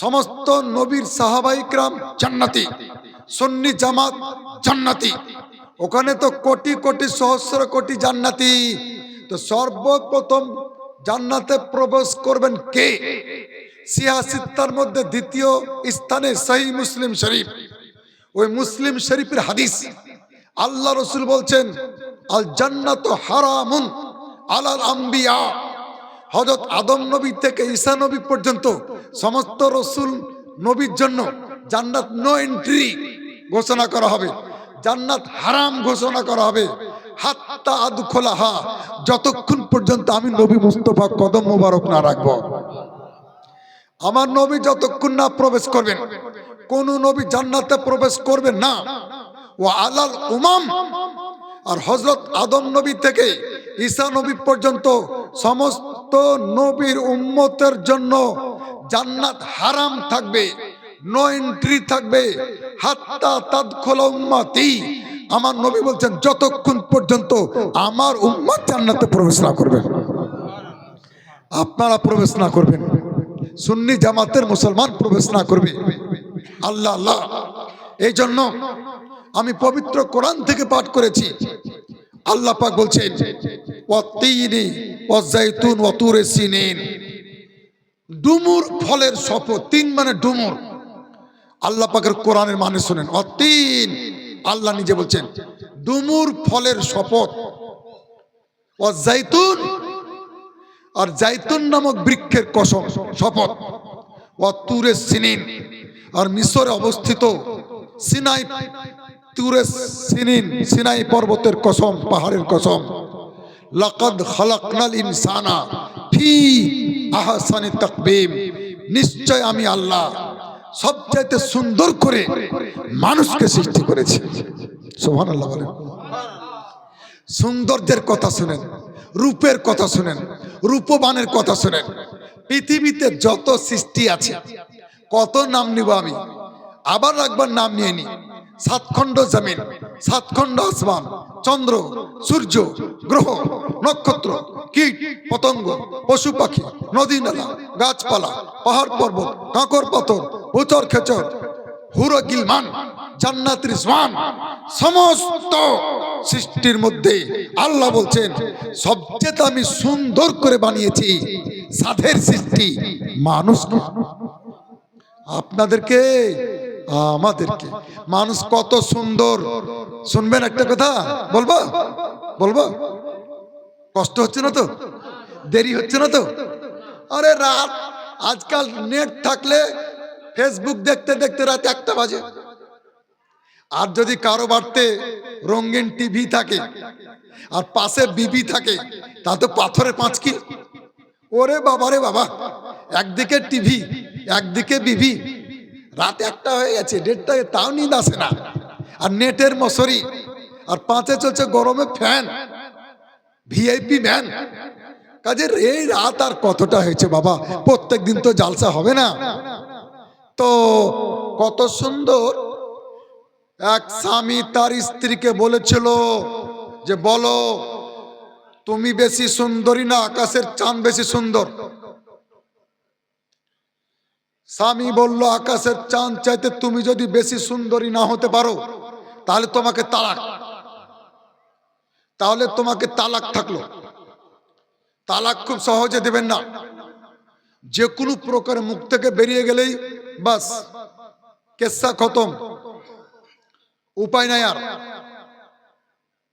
সমস্ত নবীর সাহাবায়ে কিরাম জান্নাতি, সুন্নি জামাত জান্নাতি। ওখানে তো কোটি কোটি সহস্র কোটি জান্নাতি। তো সর্বপ্রথম জান্নাতে প্রবেশ করবেন কে? সিয়াসিত্তার মধ্যে দ্বিতীয় স্থানে সহিহ মুসলিম শরীফ। ওই মুসলিম শরীফের হাদিস, আল্লাহ রাসূল বলছেন, আল জান্নাতু হারামুন আলাল আম্বিয়া। হযরত আদম নবী থেকে ঈসা নবী পর্যন্ত সমস্ত রাসূল নবীর জন্য জান্নাত নো এন্ট্রি ঘোষণা করা হবে, জান্নাত হারাম ঘোষণা করা হবে। হাত্তা আদখুলাহা, যতক্ষণ পর্যন্ত আমি নবী মুস্তাফা কদম মোবারক না রাখবো, আমার নবী যতক্ষণ না প্রবেশ করবেন, কোন নবী জান্নাতে প্রবেশ করবেন না। ও আলাল উমাম, আর হযরত আদম নবী থেকে ঈসা নবী পর্যন্ত সমস্ত নবীর উম্মতের জন্য জান্নাত হারাম থাকবে, নো এন্ট্রি থাকবে। হাত্তা তাদখুলা উম্মতি, আমার নবী বলছেন যতক্ষণ পর্যন্ত আমার উম্মত জান্নাতে প্রবেশ না করবে, আপনারা প্রবেশ না করবেন, সুন্নি জামাতের মুসলমান প্রবেশ না করবে। আল্লাহ আল্লাহ। এই জন্য আমি পবিত্র কোরআন থেকে পাঠ করেছি। আল্লাহ পাক বলছেন, ওয়াত্তিনি ওয়াজাইতুন ওয়া তুরে সিনিন, ডুমুর ফলের শপথ। তিন মানে ডুমুর। আল্লাহ পাকের কোরআনের মানে শুনেন, ওয়াত্তিন, আল্লাহ নিজে বলছেন, ডুমুর ফলের শপথ। ওয়াজাইতুন, আর জাইতুন নামক বৃক্ষের কসম শপথ। ওয়া তুরে সিনিন, আর মিশরে অবস্থিত সিনাই, তুরে সিনিন, সিনাই পর্বতের কসম, পাহাড়ের কসম। লাকাদ খালাকনাল ইনসানা ফি আহসানি তাকবীম, নিশ্চয় আমি আল্লাহ সবচাইতে সুন্দর করে মানুষকে সৃষ্টি করেছি। সুবহানাল্লাহ বলেন। সৌন্দর্যের কথা শুনেন, রূপের কথা শুনেন, রূপবানের কথা শুনেন। পৃথিবীতে যত সৃষ্টি আছে, কত নাম নিব আমি, আবার একবার নাম নিয়ে নি। 7 খণ্ড জমিন, 7 খণ্ড আসমান, চন্দ্র, সূর্য, গ্রহ, নক্ষত্র, কীট পতঙ্গ, পশু পাখি, নদী নালা, গাছপালা, পাহাড় পর্বত, কাঁকর পাথর, ভূচর খেচর, হুর গিলমান, জান্নাত রিজওয়ান, সমস্ত সৃষ্টির মধ্যে আল্লাহ বলছেন সবচেয়ে আমি সুন্দর করে বানিয়েছি সাধের সৃষ্টি মানুষকে। আপনাদেরকে, আমাদেরকে। মানুষ কত সুন্দর। শুনবেন একটা কথা বলবো, বলবো? কষ্ট হচ্ছে না তো? দেরি হচ্ছে না তো? আরে রাত, আজকাল নেট থাকলে ফেসবুক দেখতে দেখতে রাত 1টা বাজে। আর যদি কারো বাড়তে রঙিন টিভি থাকে আর পাশে বিবি থাকে, তা তো পাথরের পাঁচকি। ওরে বাবা রে বাবা, একদিকে টিভি একদিকে বিবি, রাত 1টা হয়ে গেছে, 1:30, তাও নিদ আসে না, আর নেটের মশারি, আর পাঁচে চলছে গরমে ফ্যান, ভিআইপি ভ্যান। কাজে এই রাত আর কতটা হয়েছে বাবা, প্রত্যেক দিন তো জালসা হবে না। তো কত সুন্দর এক স্বামী তার স্ত্রীকে বলেছিল যে বলো তুমি বেশি সুন্দরী না আকাশের চাঁদ বেশি সুন্দর? স্বামী বলল আকাশের চাঁদ চাইতে তুমি যদি বেশি সুন্দরী না হতে পারো তাহলে তোমাকে তালাক, তাহলে তোমাকে তালাক থাকলো। তালাক খুব সহজে দেবেন না, যে কোনো প্রকার মুখ থেকে বেরিয়ে গেলেই বাস কেসা খতম, উপায় নাই আর।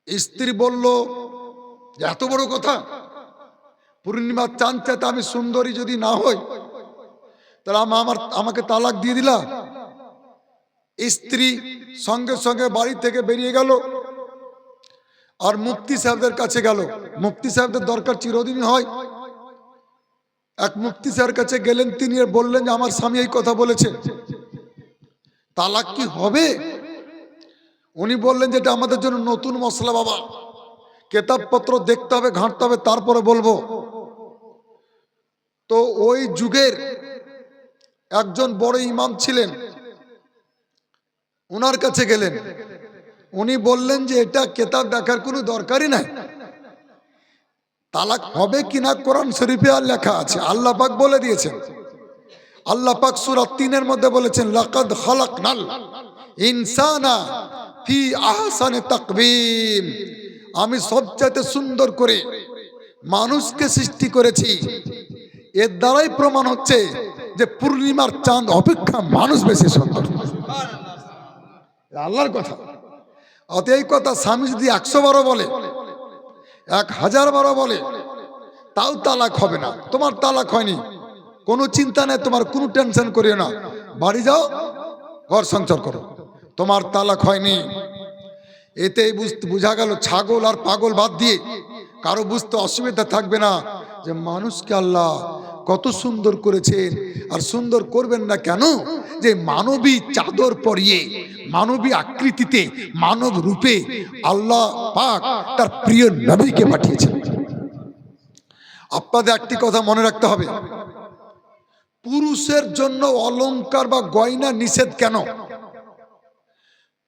স্ত্রী বলল এত বড় কথা, পূর্ণিমার চাঁদ চাইতে আমি সুন্দরী যদি না হই তাহলে আমাকে তালাক দিয়ে দিলা। স্ত্রী সঙ্গে সঙ্গে বাড়ি থেকে বেরিয়ে গেল আর মুফতি সাহেবদের কাছে গেল। মুফতি সাহেবদের দরকার চিরদিনই হয়। এক মুফতি সাহেবের কাছে গেলেন, তিনি বললেন যে আমার স্বামী এই কথা বলেছে, তালাক কি হবে? উনি বললেন যে এটা আমাদের জন্য নতুন মশলা বাবা, কেতাবপত্র দেখতে হবে, ঘাঁটতে হবে, তারপরে বলবো। তো ওই যুগের একজন বড় ইমাম ছিলেন, ওনার কাছে গেলেন। উনি বললেন যে এটা কেতাব দেখার কোনো দরকারই নাই, তালাক হবে কিনা কোরআন শরীফে আর লেখা আছে, আল্লাহ পাক বলে দিয়েছেন। আল্লাহ পাক সূরা 3-এর মধ্যে বলেছেন লাকাদ খালাকনাল ইনসানা ফি আহসানি তাকবীম, আমি সবচেয়ে সুন্দর করে মানুষকে সৃষ্টি করেছি। এর দ্বারাই প্রমাণ হচ্ছে যে পূর্ণিমার চাঁদ অপেক্ষা মানুষ বেশি সুন্দর। আল্লাহর কথা। অতএব এই কথা স্বামী যদি 100 বার বলে, 1000 বার বলে, তাও তালাক হবে না। তোমার তালাক হয়নি, কোনো চিন্তা নেই, তোমার কোনো টেনশন করিও না, বাড়ি যাও, ঘর সংসার করো, তোমার তালাক হয়নি। এতেই বোঝা গেল ছাগল আর পাগল বাদ দিয়ে কারো বুঝতে অসুবিধা থাকবে না যে মানুষকে আল্লাহ কত সুন্দর করেছেন। আর সুন্দর করবেন না কেন? যে মানবী চাদর পরিয়ে, মানবী আকৃতিতে, মানব রূপে আল্লাহ পাক তার প্রিয় নবীকে পাঠিয়েছেন। আপনাদের একটি কথা মনে রাখতে হবে, পুরুষের জন্য অলংকার বা গয়না নিষেধ কেন?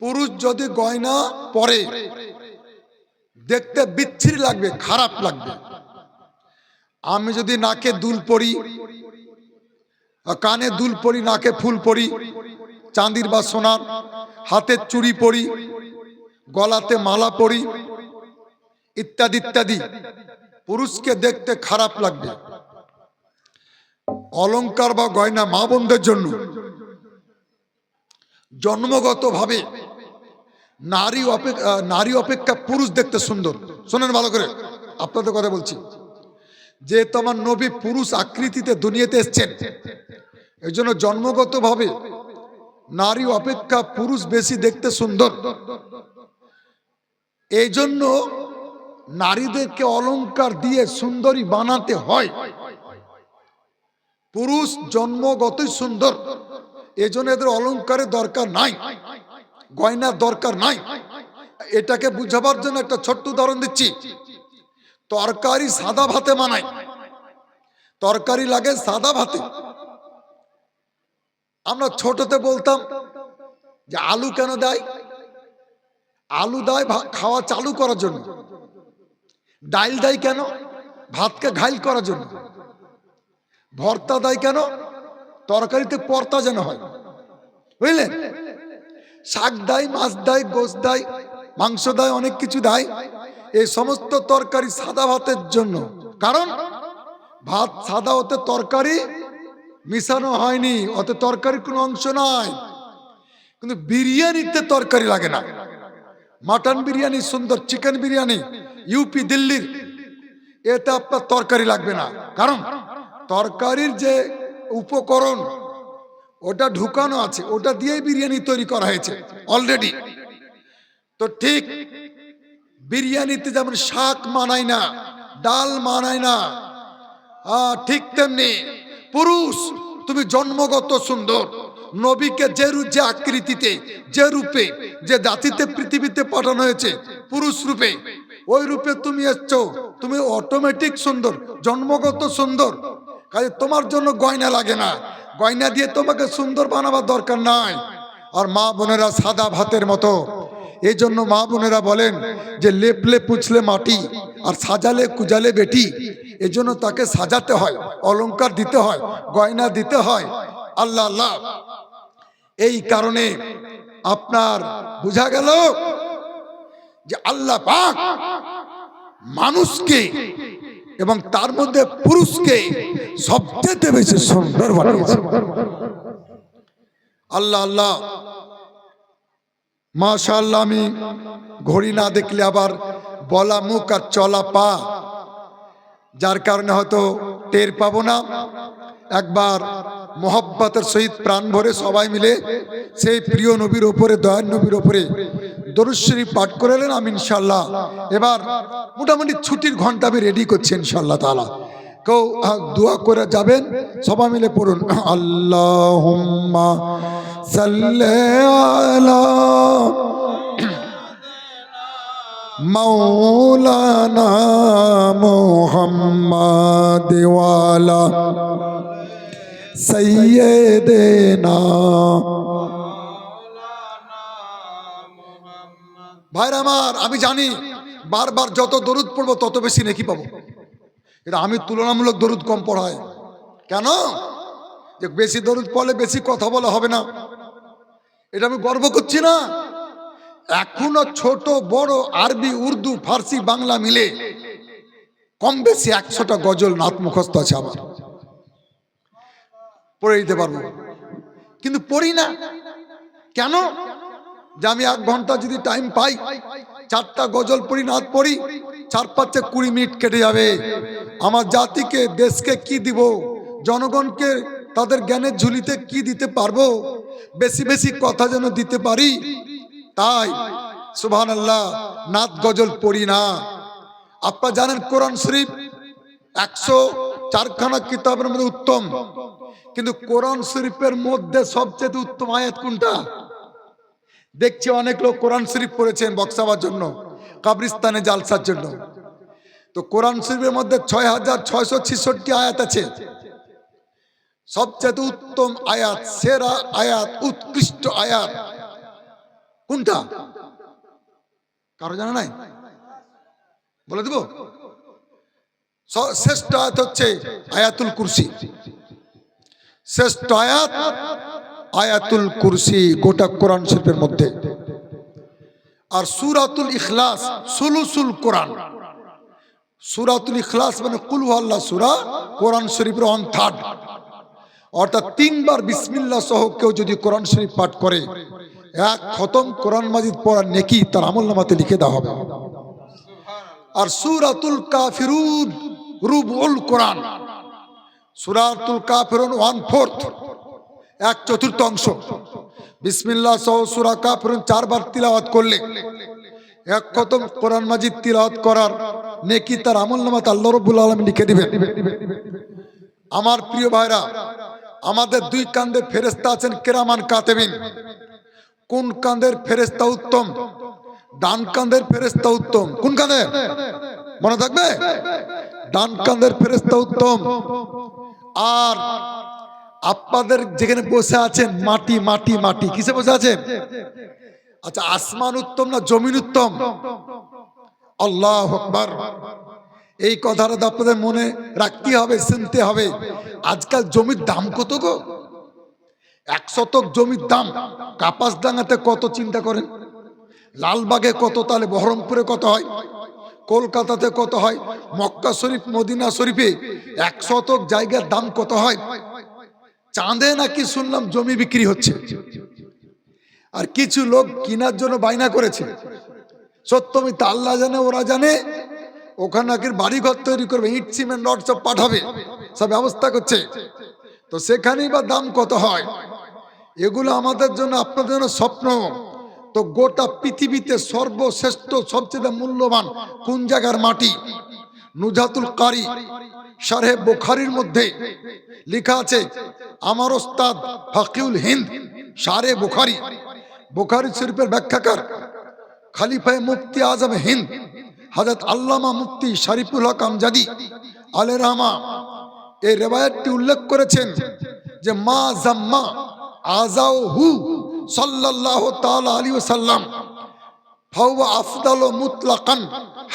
পুরুষ যদি গয়না পরে দেখতে বিচ্ছিরি লাগবে, খারাপ লাগবে। আমি যদি নাকে দুল পরি, কানে দুল পরি, নাকে ফুল পরি, চাঁদির বা সোনার, হাতে চুড়ি পরি, গলাতে মালা পরি, ইত্যাদি ইত্যাদি, পুরুষকে দেখতে খারাপ লাগবে। অলংকার বা গয়না মা বোনদের জন্য জন্মগতভাবে নারী অপেক্ষা পুরুষ দেখতে সুন্দর। শোনেন ভালো করে, আপনাদের কথা বলছি, যে তোমার নবী পুরুষ আকৃতিতে দুনিয়াতে এসেছেন, এই জন্য জন্মগতভাবে নারী অপেক্ষা পুরুষ বেশি দেখতে সুন্দর। এই জন্য নারীদেরকে অলংকার দিয়ে সুন্দরী বানাতে হয়। পুরুষ জন্মগতই সুন্দর, এজন্য এদের অলংকারের দরকার নাই, গয়নার দরকার নাই। এটাকে বুঝাবার জন্য একটা ছোট্ট উদাহরণ দিচ্ছি। তরকারি সাদা ভাতে মানায়, তরকারি লাগে সাদা ভাতে। আমরা ছোটতে বলতাম যে আলু কেন দেয়? আলু দেয় খাওয়া চালু করার জন্য। ডাল দেয় কেন? ভাতকে ঘাইল করার জন্য। ভর্তা দেয় কেন? তরকারিতে পর্তা যেন হয়, বুঝলেন? শাক দেয়, মাছ দেয়, গোশ দেয়, মাংস দেয়, অনেক কিছু দেয়। এই সমস্ত তরকারি সাদা ভাতের জন্য, কারণ ভাত সাদা, ওতে তরকারি মিশানো হয়নি, ওতে তরকারির কোনো অংশ নাই। কিন্তু বিরিয়ানিতে তরকারি লাগে না। মাটন বিরিয়ানি সুন্দর, চিকেন বিরিয়ানি ইউপি দিল্লির, এতে আপনার তরকারি লাগবে না, কারণ তরকারির যে উপকরণ ওটা ঢুকানো আছে, ওটা দিয়েই বিরিয়ানি তৈরি করা হয়েছে অলরেডি। তো ঠিক বিরিয়ানিতে যেমন শাক মানায় না, ডাল মানায় না, ঠিক তেমনি পুরুষ তুমি জন্মগত সুন্দর, নবীকে যে আকৃতিতে, যে রূপে, যে জাতিতে পৃথিবীতে পাঠানো হয়েছে পুরুষ রূপে, ওই রূপে তুমি এসছো, তুমি অটোমেটিক সুন্দর, জন্মগত সুন্দর। কাজে তোমার জন্য গয়না লাগে না, গয়না দিয়ে তোমাকে সুন্দর বানাবার দরকার নাই। আর মা বোনেরা সাদা ভাতের মতো, এই জন্য মা বোনেরা বলেন যে লেপলে পুছলে মাটি আর সাজালে কুজালে বেটি। এই জন্য তাকে সাজাতে হয়, অলংকার দিতে হয়, গয়না দিতে হয়। আল্লাহ আল্লাহ, এই কারণে আপনার বোঝা গেল যে আল্লাহ পাক মানুষকে এবং তার মধ্যে পুরুষকে সবচেয়ে বেশি সুন্দর বানিয়েছে। আল্লাহ আল্লাহ, মাশাআল্লাহ। আমি ঘড়ি না দেখলে আবার বলা মুখ আর চলা পা, যার কারণে হয়তো টের পাবো না। একবার মোহাব্বতের সহিত প্রাণ ভরে সবাই মিলে সেই প্রিয় নবীর ওপরে, দয়ার নবীর ওপরে দরুদ শরীফ পাঠ করে এলেন। আমি ইনশাল্লাহ এবার মোটামুটি ছুটির ঘন্টা আমি রেডি করছি ইনশাল্লাহ তাআলা। কেউ দোয়া করে যাবেন, সবাই মিলে পড়ুন আল্লাহুম্মা সাল্লি আলা মাওলানা মুহাম্মাদ ওয়ালা সাইয়্যিদিনা। ভাইরা আমার, আমি জানি বারবার যত দরুদ পড়বো তত বেশি নেকি পাবো, কিন্তু আমি তুলনামূলক দরুদ কম পড়াই। কেন? যে বেশি দরুদ পড়লে বেশি কথা বলা হবে না, এটা আমি গর্ব করছি না। এখনো ছোট বড় আরবি, উর্দু, ফার্সি, বাংলা মিলে কম বেশি 100টা গজল নাত মুখস্থ আছে আমার, পড়ে দিতে পারবো, কিন্তু পড়ি না। কেন? যে আমি 1 ঘন্টা যদি টাইম পাই, 4টা গজল পড়ি, নাত পড়ি, 4-5 20 মিনিট কেটে যাবে। আমার জাতিকে, দেশকে কি দিব, জনগণকে তাদের জ্ঞানের ঝুলিতে কি দিতে পারবো, বেশি বেশি কথা যেন দিতে পারি। তাই সুবহানাল্লাহ, নাত গজল পড়ি না। আপনারা জানেন কোরআন শরীফ 104খানা কিতাবের মধ্যে উত্তম, কিন্তু কোরআন শরীফের মধ্যে সবচেয়ে উত্তম আয়াত কোনটা? দেখছি অনেক লোক কোরআন শরীফ পড়েছেন বক্সাবার জন্য, কবরস্থানে জালসার জন্য। তো কোরআন শরীফের মধ্যে 6666 আয়াত আছে। সবচেয়ে উত্তম আয়াত, সেরা আয়াত, উৎকৃষ্ট আয়াত কোনটা? কারো জানা নাই? বলে দেব। শ্রেষ্ঠ আয়াত হচ্ছে আয়াতুল কুরসি। শ্রেষ্ঠ আয়াত আয়াতুল কুরসি গোটা কোরআন শরীফের মধ্যে। আর সূরাতুল ইখলাস সুলুসুল কোরআন। সূরাতুল ইখলাস মানে কুল হুয়াল্লাহ সূরা, কোরআন শরীফের 1/3, অর্থাৎ 3 বার বিসমিল্লাহ সহ কেউ যদি কোরআন শরীফ পাঠ করে, 1 খতম কোরআন মাজিদ পড়ার নেকি তার আমলনামাতে লিখে দেওয়া হবে। আর সূরাতুল কাফিরুন রুবুল কোরআন। সূরাতুল কাফিরুন 1/4, 1/4 অংশ। বিসমিল্লাহ সহ সূরা কাফিরুন 4 বার তিলাওয়াত করলে 1 খতম কোরআন মাজিদ তিলাওয়াত করার নেকি তার আমলনামাতে আল্লাহ রাব্বুল আলামিন লিখে দিবেন। আমার প্রিয় ভাইরা, আমাদের 2 কাঁধে ফেরেশতা আছেন কিরামান কাতিবিন। কোন কাঁধের ফেরেশতা উত্তম? ডান কাঁধের ফেরেশতা উত্তম। কোন কাঁধের? মনে থাকবে? ডান কাঁধের ফেরেশতা উত্তম। আর আপনাদের যেখানে বসে আছেন মাটি মাটি মাটি, কিসে বসে আছেন? আচ্ছা, আসমান উত্তম না জমিন উত্তম? আল্লাহু আকবার। এই কথাটা আপনাদের মনে রাখতে হবে, শুনতে হবে। আজকাল জমির দাম কত গো? 1 শতক জমির দাম কাপাসডাঙ্গাতে কত চিন্তা করেন, লালবাগে কত, তাহলে বহরমপুরে কত হয়, কলকাতাতে কত হয়, মক্কা শরীফ মদিনা শরীফে 1 শতক জায়গার দাম কত হয়। চাঁদে নাকি শুনলাম জমি বিক্রি হচ্ছে। আর কিছু লোক কেনার জন্য বায়না করেছে, সত্য মিথ্যা আল্লাহ জানে, ওরা জানে। ওখানে নাকি বাড়িঘর তৈরি করবে, ইট সিমেন্ট রড সব পাঠাবে, সব ব্যবস্থা করছে। তো সেখানেই বা দাম কত হয়। এগুলো আমাদের জন্য, আপনাদের জন্য স্বপ্ন। তো গোটা পৃথিবীতে সর্বশ্রেষ্ঠ সবচেয়ে মূল্যবান কোন জায়গার মাটি? নুজাতুল কারি শারহে বুখারীর মধ্যে লেখা আছে, আমার ওস্তাদ ফাকিউল হিন্দ শারহে বুখারী, বুখারী শরীফের ব্যাখ্যাকার খলিফায়ে মুফতি আজম হিন্দ হযরত আল্লামা মুফতি শরীফুল হক আমজাদি আলাইহির রহমা এই রিওয়ায়াতটি উল্লেখ করেছেন যে মা জাম্মা আযাহু সাল্লাল্লাহু তাআলা আলাইহি ওয়াসাল্লাম ফাহুয়া আফদালু মুতলাকান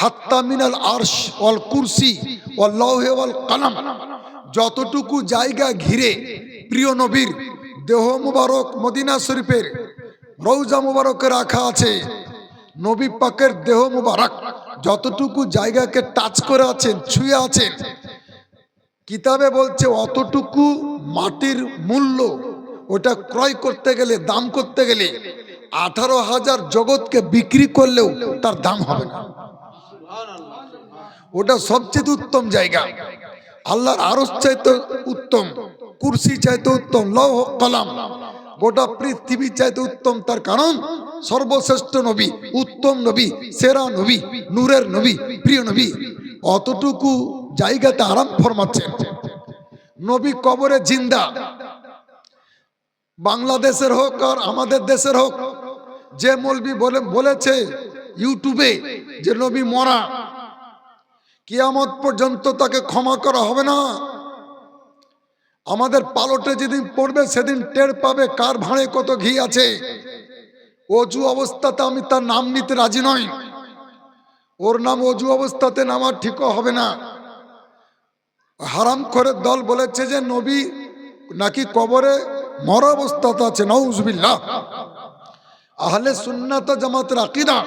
হাত্তা মিনাল আরশ ওয়াল কুরসি ওয়াল লাওহে ওয়াল কলম। যতটুকু জায়গা ঘিরে প্রিয় নবীর দেহ মুবারক মদিনা শরীফের রওজা মুবারকে রাখা আছে, নবী পাকের দেহ মুবারক যতটুকু জায়গাকে টাচ করে আছেন, ছুঁয়ে আছেন, কিতাবে বলছে অতটুকু মাটির মূল্য, ওটা ক্রয় করতে গেলে, দাম করতে গেলে 18,000 জগৎকে বিক্রি করলেও তার দাম হবে না। ওটা সবচেয়ে উত্তম জায়গা, আল্লাহর আরশ চাইতে উত্তম, কুরসি চাইতে উত্তম, লৌহ কলম গোটা পৃথিবী চাইতে উত্তম। তার কারণ সর্বশ্রেষ্ঠ নবী, উত্তম নবী, সেরা নবী, নূরের নবী, প্রিয় নবী অতটুকু জায়গাতে আরাম ফরমাচ্ছেন। নবী কবরে জিন্দা, বাংলাদেশের হোক আর আমাদের দেশের হোক, যে মৌলবি বলেছে ইউটিউবে যে নবী মরা, কিয়ামত পর্যন্ত তাকে ক্ষমা করা হবে না। আমাদের পালটে যেদিন পড়বে সেদিন টের পাবে কার ভাঁড়ে কত ঘি আছে। অজু অবস্থাতে আমি তার নাম নিতে রাজি নই, ওর নাম অজু অবস্থাতে নামার ঠিকও হবে না। হারাম করে দল বলেছে যে নবী নাকি কবরে মরা অবস্থাতে আছে, নাউজুবিল্লাহ। আহলে সুন্নাত জামাতের আকীদা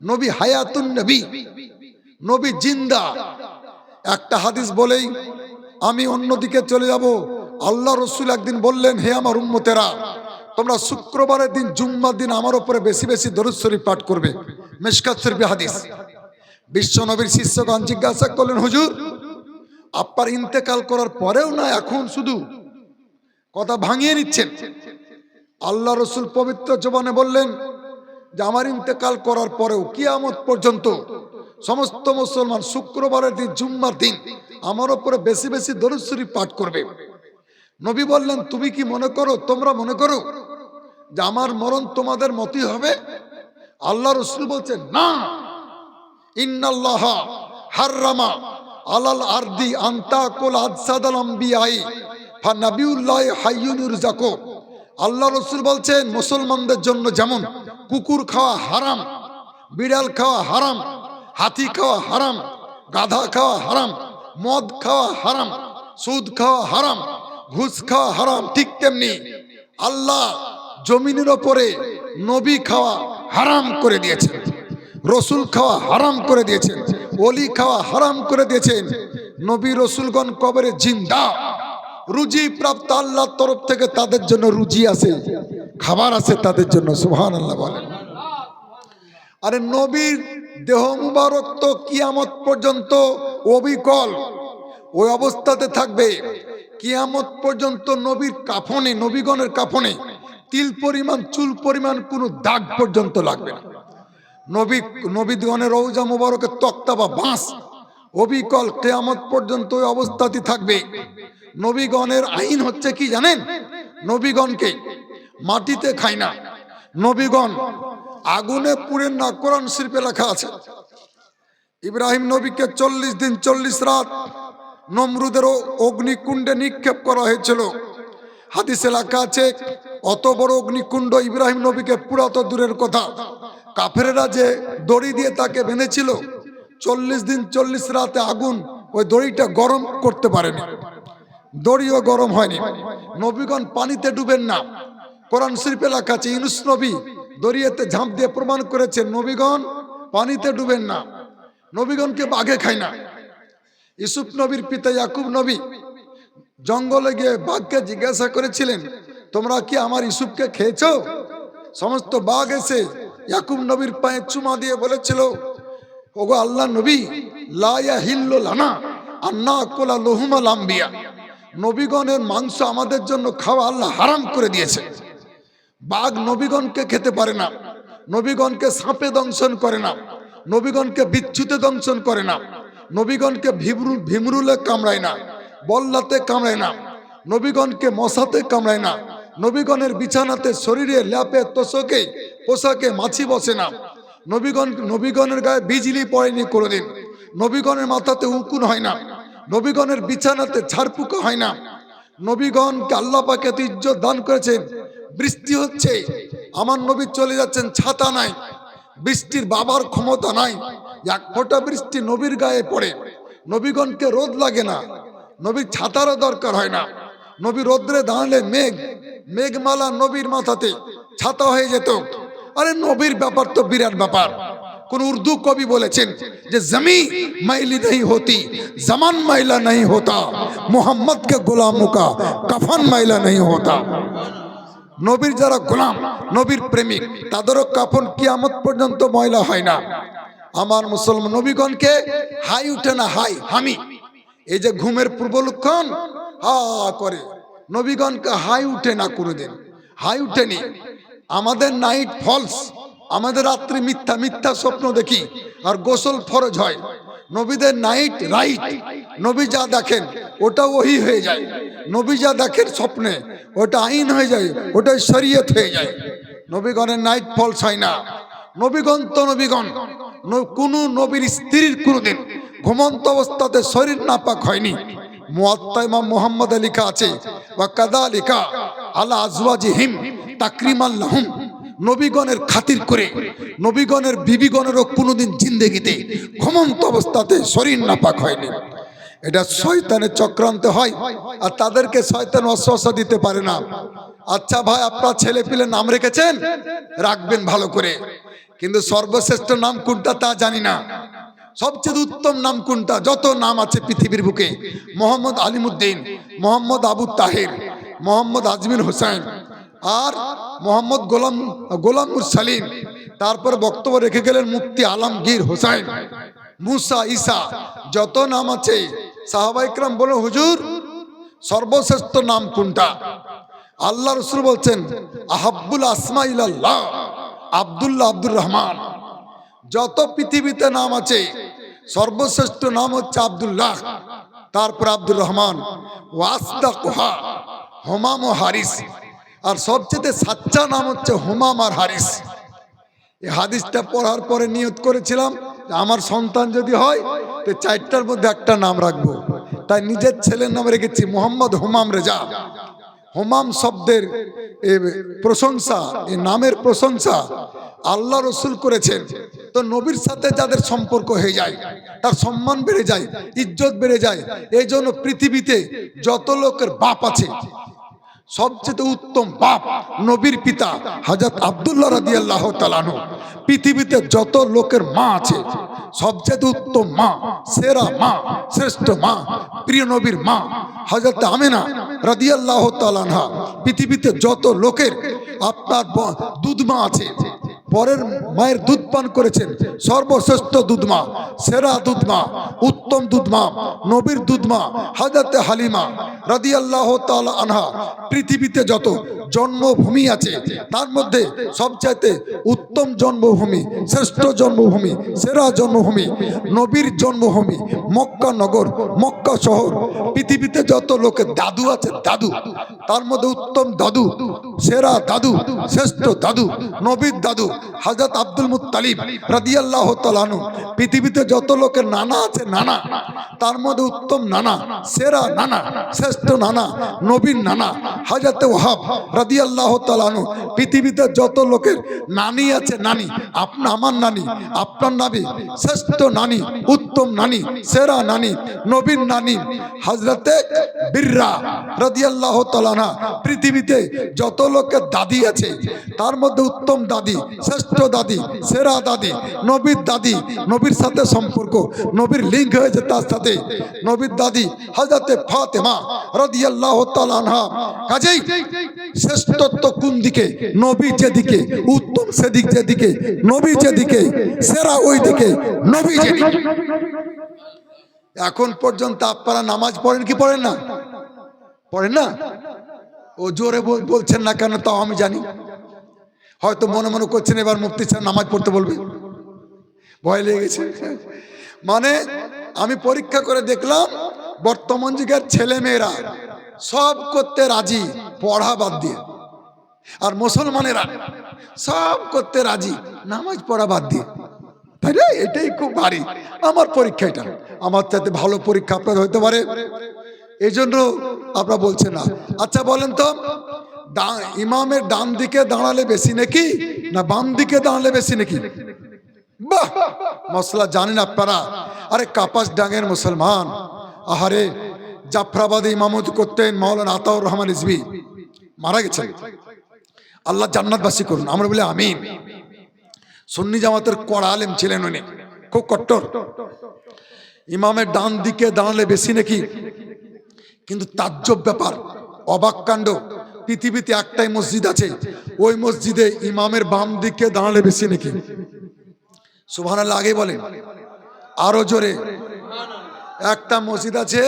নবী হায়াতুন নবী, নবী জিন্দা। একটা হাদিস বলেই আমি অন্যদিকে চলে যাব। আল্লাহ রসুল একদিন বললেন, হে আমার উম্মতেরা, তোমরা শুক্রবারের দিন জুম্মার দিন আমার উপরে বেশি বেশি দরুদ শরীফ পাঠ করবে। মিশকাত শরীফে হাদিস। বিশ্ব নবীর শিষ্যগণ জিজ্ঞাসা করলেন, হুজুর আপনার ইন্তেকাল করার পরেও না এখন শুধু কথা ভাঙিয়ে নিচ্ছেন? আল্লাহ রসুল পবিত্র জবানে বললেন যে আমার ইন্তেকাল করার পরেও কিয়ামত পর্যন্ত সমস্ত মুসলমান শুক্রবারের দিন জুম্মার দিন আমার উপরে বেশি বেশি দরুদ শরীফ পাঠ করবে। নবী বললেন, তুমি কি মনে করো, তোমরা মনে করো যে আমার মরণ তোমাদের মতই হবে? আল্লাহ রসুল বলছেন, না, ইন্নাল্লাহা হাররামা আলাল আরদি আনতাকুল আজসাদাল আম্বিয়াই ফানাবিউল্লাহ হাইয়ুন ইরযাকু। আল্লাহ রসুল বলছেন, মুসলমানদের জন্য যেমন কুকুর খাওয়া হারাম, বিড়াল খাওয়া হারাম, হাতি খাওয়া হারাম, গাধা খাওয়া হারাম, মদ খাওয়া হারাম, সুদ খাওয়া হারাম, ঘুষ খাওয়া হারাম, ঠিক তেমনি আল্লাহ জমিনের ওপরে নবী খাওয়া হারাম করে দিয়েছেন, রসুল খাওয়া হারাম করে দিয়েছেন, ওলি খাওয়া হারাম করে দিয়েছেন। নবী রসুলগণ কবরে জিন্দা, রুজি প্রাপ্ত আল্লাহর তরফ থেকে তাদের জন্য রুজি আছে, খাবার আছে তাদের জন্য। সুবহানাল্লাহ বলেন। আরে নবীর দেহ মুবারক তো কিয়ামত পর্যন্ত অবিকল ওই অবস্থাতে থাকবে। কিয়ামত পর্যন্ত নবীর কাফনে, নবীগণের কাফনে তিল পরিমাণ, চুল পরিমাণ কোনো দাগ পর্যন্ত লাগবে না। নবীগণের রওজা মুবারকের তক্তা বা বাঁশ অবিকল কিয়ামত পর্যন্ত ওই অবস্থাতে থাকবে। নবীগণের আইন হচ্ছে কি জানেন? নবীগণকে মাটিতে খায় না, নবীগণ আগুনে পুড়েন না। কোরআন শরীফে লেখা আছে, ইব্রাহিম নবীকে 40 দিন 40 রাত নমরুদের অগ্নিকুণ্ডে নিক্ষেপ করা হয়েছিল। হাদিসে লেখা আছে, অত বড় অগ্নিকুণ্ড ইব্রাহিম নবীকে পুরাতো দূরের কথা, কাফেরেরা যে দড়ি দিয়ে তাকে বেঁধেছিল 40 দিন 40 রাতে আগুন ওই দড়িটা গরম করতে পারেনি, দড়িও গরম হয়নি। নবীগণ পানিতে ডুবেন না। কোরআন শরীফে লেখা আছে, ইউনূস নবী দরিয়াতে ঝাঁপ দিয়ে প্রমাণ করেছেন নবীগণ পানিতে ডুবেন না। নবীগণকে বাঘে খায় না। ইউসুফ নবীর পিতা ইয়াকুব নবী জঙ্গলে গিয়ে বাঘকে জিজ্ঞাসা করেছিলেন, তোমরা কি আমার ইউসুফকে খেয়েছো? সমস্ত বাঘ এসে ইয়াকুব নবীর পায়ে চুমা দিয়ে বলেছিল, ওগো আল্লাহ নবী, লা ইয়াহিল্লু লানা আন নাকুলা লুহুমাল আম্বিয়া, নবীগণের মাংস আমাদের জন্য খাওয়া আল্লাহ হারাম করে দিয়েছে। বাঘ নবীগণকে খেতে পারে না, নবীগণকে সাপে দংশন করে না, নবীগণকে বিচ্ছুতে দংশন করে না, নবীগণকে ভিমরুলে কামড়ায় না, বল্লাতে কামড়ায় না, নবীগণকে মশাতে কামড়ায় না, নবীগণের বিছানাতে শরীরে ল্যাপে তোষকে পোশাকে মাছি বসে না, নবীগণের গায়ে বিজলি পড়েনি কোনোদিন, নবীগণের মাথাতে উকুন হয় না, নবীগণের বিছানাতে ঝাড়ফুঁকা হয় না। নবীগণকে আল্লাহ পাক এত ইজ্জত দান করেছেন। বৃষ্টি হচ্ছে, আমার নবী চলে যাচ্ছেন, ছাতা নাই, বৃষ্টির বাবার ক্ষমতা নাই, এক ফোঁটা বৃষ্টি নবীর গায়ে পড়ে। নবীগণকে রোদ লাগে না, নবীর ছাতারও দরকার হয় না। নবী রোদ্রে দাঁড়ালে মেঘমালা নবীর মাথাতে ছাতা হয়ে যেত। আরে নবীর ব্যাপার তো বিরাট ব্যাপার। কোন উর্দু কবি বলেছেন যে জমি মাইলি नहीं होती जमान मैला नहीं होता मोहम्मद के गुलामों का कफन मैला नहीं होता। নবীর যারা গোলাম, নবীর প্রেমিক, তাদেরও কাফন কিয়ামত পর্যন্ত ময়লা হয় না। আমার মুসলমান নবীগণকে হাই উঠে না, হামি, এই যে ঘুমের পূর্ব লক্ষণ হা করে, নবীগণকে হাই উঠে না কোনোদিন, হাই উঠেনি। আমাদের নাইট ফলস, আমাদের রাত্রি মিথ্যা স্বপ্ন দেখি আর গোসল ফরজ হয়। নবীদের নাইট রাইট, নবী যা দেখেন ওটা ওহি হয়ে যায়, নবী যা দেখেন স্বপ্নে ওটা আইন হয়ে যায়, ওটা শরীয়ত হয়ে যায়। নবীগণের নাইট ফলস হয় না। নবীগণ তো নবীগণ, কোন নবীর স্ত্রীর কোনদিন ঘুমন্ত অবস্থাতে শরীর নাপাক হয়নি। মুয়াত্তা ইমাম মুহাম্মদ লেখা আছে ওয়া কাযালিকা আলা আজওয়াজিহিম তাকরিমান লাহুম, নবীগণের খাতির করে নবীগণের বিবিগণেরও কোনোদিন জিন্দেগিতে ঘুমন্ত অবস্থাতে শরীর নাপাক হয়নি। এটা শয়তানের চক্রান্ত হয়, আর তাদেরকে শয়তান ওয়াসওয়াসা দিতে পারে না। আচ্ছা ভাই, আপনার ছেলে পিলে নাম রেখেছেন, রাখবেন ভালো করে, কিন্তু সর্বশ্রেষ্ঠ নাম কোনটা তা জানি না। সবচেয়ে উত্তম নাম কোনটা? যত নাম আছে পৃথিবীর বুকে, মোহাম্মদ আলিমুদ্দিন, মোহাম্মদ আবু তাহের, মোহাম্মদ আজমির হোসেন আর মোহাম্মদ গোলাম মুরসালিন। তারপর বক্তব্য রেখে গেলেন মুফতি আলমগীর হোসেন, মুসা, ঈসা, যত নাম আছে। সাহাবা ইকরাম বলে, হুজুর সর্বশ্রেষ্ঠ নাম কোনটা? আল্লাহ রাসূল বলছেন আহাব্বুল আসমা ইলাল্লাহ আব্দুল্লাহ, আব্দুর রহমান। যত পৃথিবীতে নাম আছে সর্বশ্রেষ্ঠ নাম হচ্ছে আব্দুল্লাহ, তারপর আব্দুর রহমান, ওয়াসদাকুহা হুমাম ও হারিস, আর সবচেয়ে সাচ্চা নাম হচ্ছে হুমাম আর হারিস। এই হাদিসটা পড়ার পরে নিয়ত করেছিলাম আমার সন্তান যদি হয় তো চারটার মধ্যে একটা নাম রাখবো। তাই নিজের ছেলের নাম রেখেছি মোহাম্মদ হুমাম রেজা। হুমাম শব্দের প্রশংসা, এই নামের প্রশংসা আল্লাহ রসুল করেছেন। তো নবীর সাথে যাদের সম্পর্ক হয়ে যায় তার সম্মান বেড়ে যায়, ইজ্জত বেড়ে যায়। এই জন্য পৃথিবীতে যত লোকের বাপ আছে সবচেয়ে উত্তম বাপ নবীর পিতা হযরত আব্দুল্লাহ রাদিয়াল্লাহু তাআলা আনহু। পৃথিবীতে যত লোকের মা আছে সবচেয়ে উত্তম মা, সেরা মা, শ্রেষ্ঠ মা, প্রিয় নবীর মা হযরত আমিনা রাদিয়াল্লাহু তাআলা আনহা। পৃথিবীতে যত লোকের আপনার দুধ মা আছে, পরের মায়ের দুধ পান করেছেন, সর্বশ্রেষ্ঠ দুধ মা, সেরা দুধ মা, উত্তম দুধ মা, নবীর দুধ মা হযরত হালিমা রাদিয়াল্লাহু তাআলা আনহা। পৃথিবীতে যত জন্মভূমি আছে তার মধ্যে সবচাইতে উত্তম জন্মভূমি, শ্রেষ্ঠ জন্মভূমি, সেরা জন্মভূমি, নবীর জন্মভূমি মক্কা নগর, মক্কা শহর। পৃথিবীতে যত লোকের দাদু আছে, দাদু, তার মধ্যে উত্তম দাদু, সেরা দাদু, শ্রেষ্ঠ দাদু, নবীর দাদু হযরত আব্দুল মুত্তালিব রাদিয়াল্লাহু তাআলা আনহু। পৃথিবীতে যত লোকের নানা আছে, নানা, তার মধ্যে উত্তম নানা, সেরা নানা, শ্রেষ্ঠ নানা, নবীর নানা হযরত ওয়াহাব রাদিয়াল্লাহু তাআলা আনহু। পৃথিবীতে যত লোকের নানি আছে, নানি, আমার নানি, আপনার নানি, শ্রেষ্ঠ নানি, উত্তম নানি, সেরা নানি, নবীর নানি হযরতে বিররা রাদিয়াল্লাহু তাআলা আনহা। পৃথিবীতে যত লোকের দাদি আছে তার মধ্যে উত্তম দাদি, শ্রেষ্ঠ দাদি, সেরা দাদি, নবীর দাদি, নবীর সাথে সম্পর্ক, নবীর লিঙ্ক হয়েছে তার সাথে, নবীর দাদি হযরতে ফাতেমা রাদিয়াল্লাহু তাআলা আনহা। কাজেই শ্রেষ্ঠত্ব কোন দিকে? নবী যেদিকে, উত্তম সেদিক যেদিকে, নবী যেদিকে, সেরা ওই দিকে, নবী যেদিকে। এখন পর্যন্ত আপনারা নামাজ পড়েন কি পড়েন না? পড়েন না? ও জোরে বলছেন না কেন তাও আমি জানি। হয়তো মনে মনে করছেন এবার মুফতি সাহেব নামাজ পড়তে বলবে, ভয় লেগে গেছে। মানে আমি পরীক্ষা করে দেখলাম বর্তমান যুগের ছেলে মেয়েরা সব করতে রাজি পড়া বাদ দিয়ে, আর মুসলমানেরা সব করতে রাজি নামাজ পড়া বাদ দিয়ে। তাই না? এটাই খুব ভারী। আমার পরীক্ষা এটা, আমার চাইতে ভালো পরীক্ষা আপনার হতে পারে, এই জন্য আপনারা বলছেন না। আচ্ছা বলেন তো, ইমামের ডান দিকে দাঁড়ালে বেশি নাকি না বাম দিকে দাঁড়ালে বেশি নাকি? বাহ, মশলা জানেন আপনারা। আরে কাপাস ডাঙ্গের মুসলমান, আহারে জাফরাবাদে ইমামতি করতেন মাওলানা আতাউর রহমান রিজভী, মারা গেছেন, আল্লাহ জান্নাতবাসী করুন। আমরা বলি আমিন। সুন্নি জামাতের কড়া আলেম ছিলেন উনি, খুব কট্টর। ইমামের ডান দিকে দাঁড়ালে বেশি নাকি, কিন্তু তাজ্জব ব্যাপার, অবাক কাণ্ড, পৃথিবীতে একটাই মসজিদ আছে, ওই মসজিদে ইমামের বাম দিকে দাঁড়ালে বেশি নাকি। সুবহানাল্লাহ আগে বলেন, আরো জোরে। একটা মসজিদ আছে,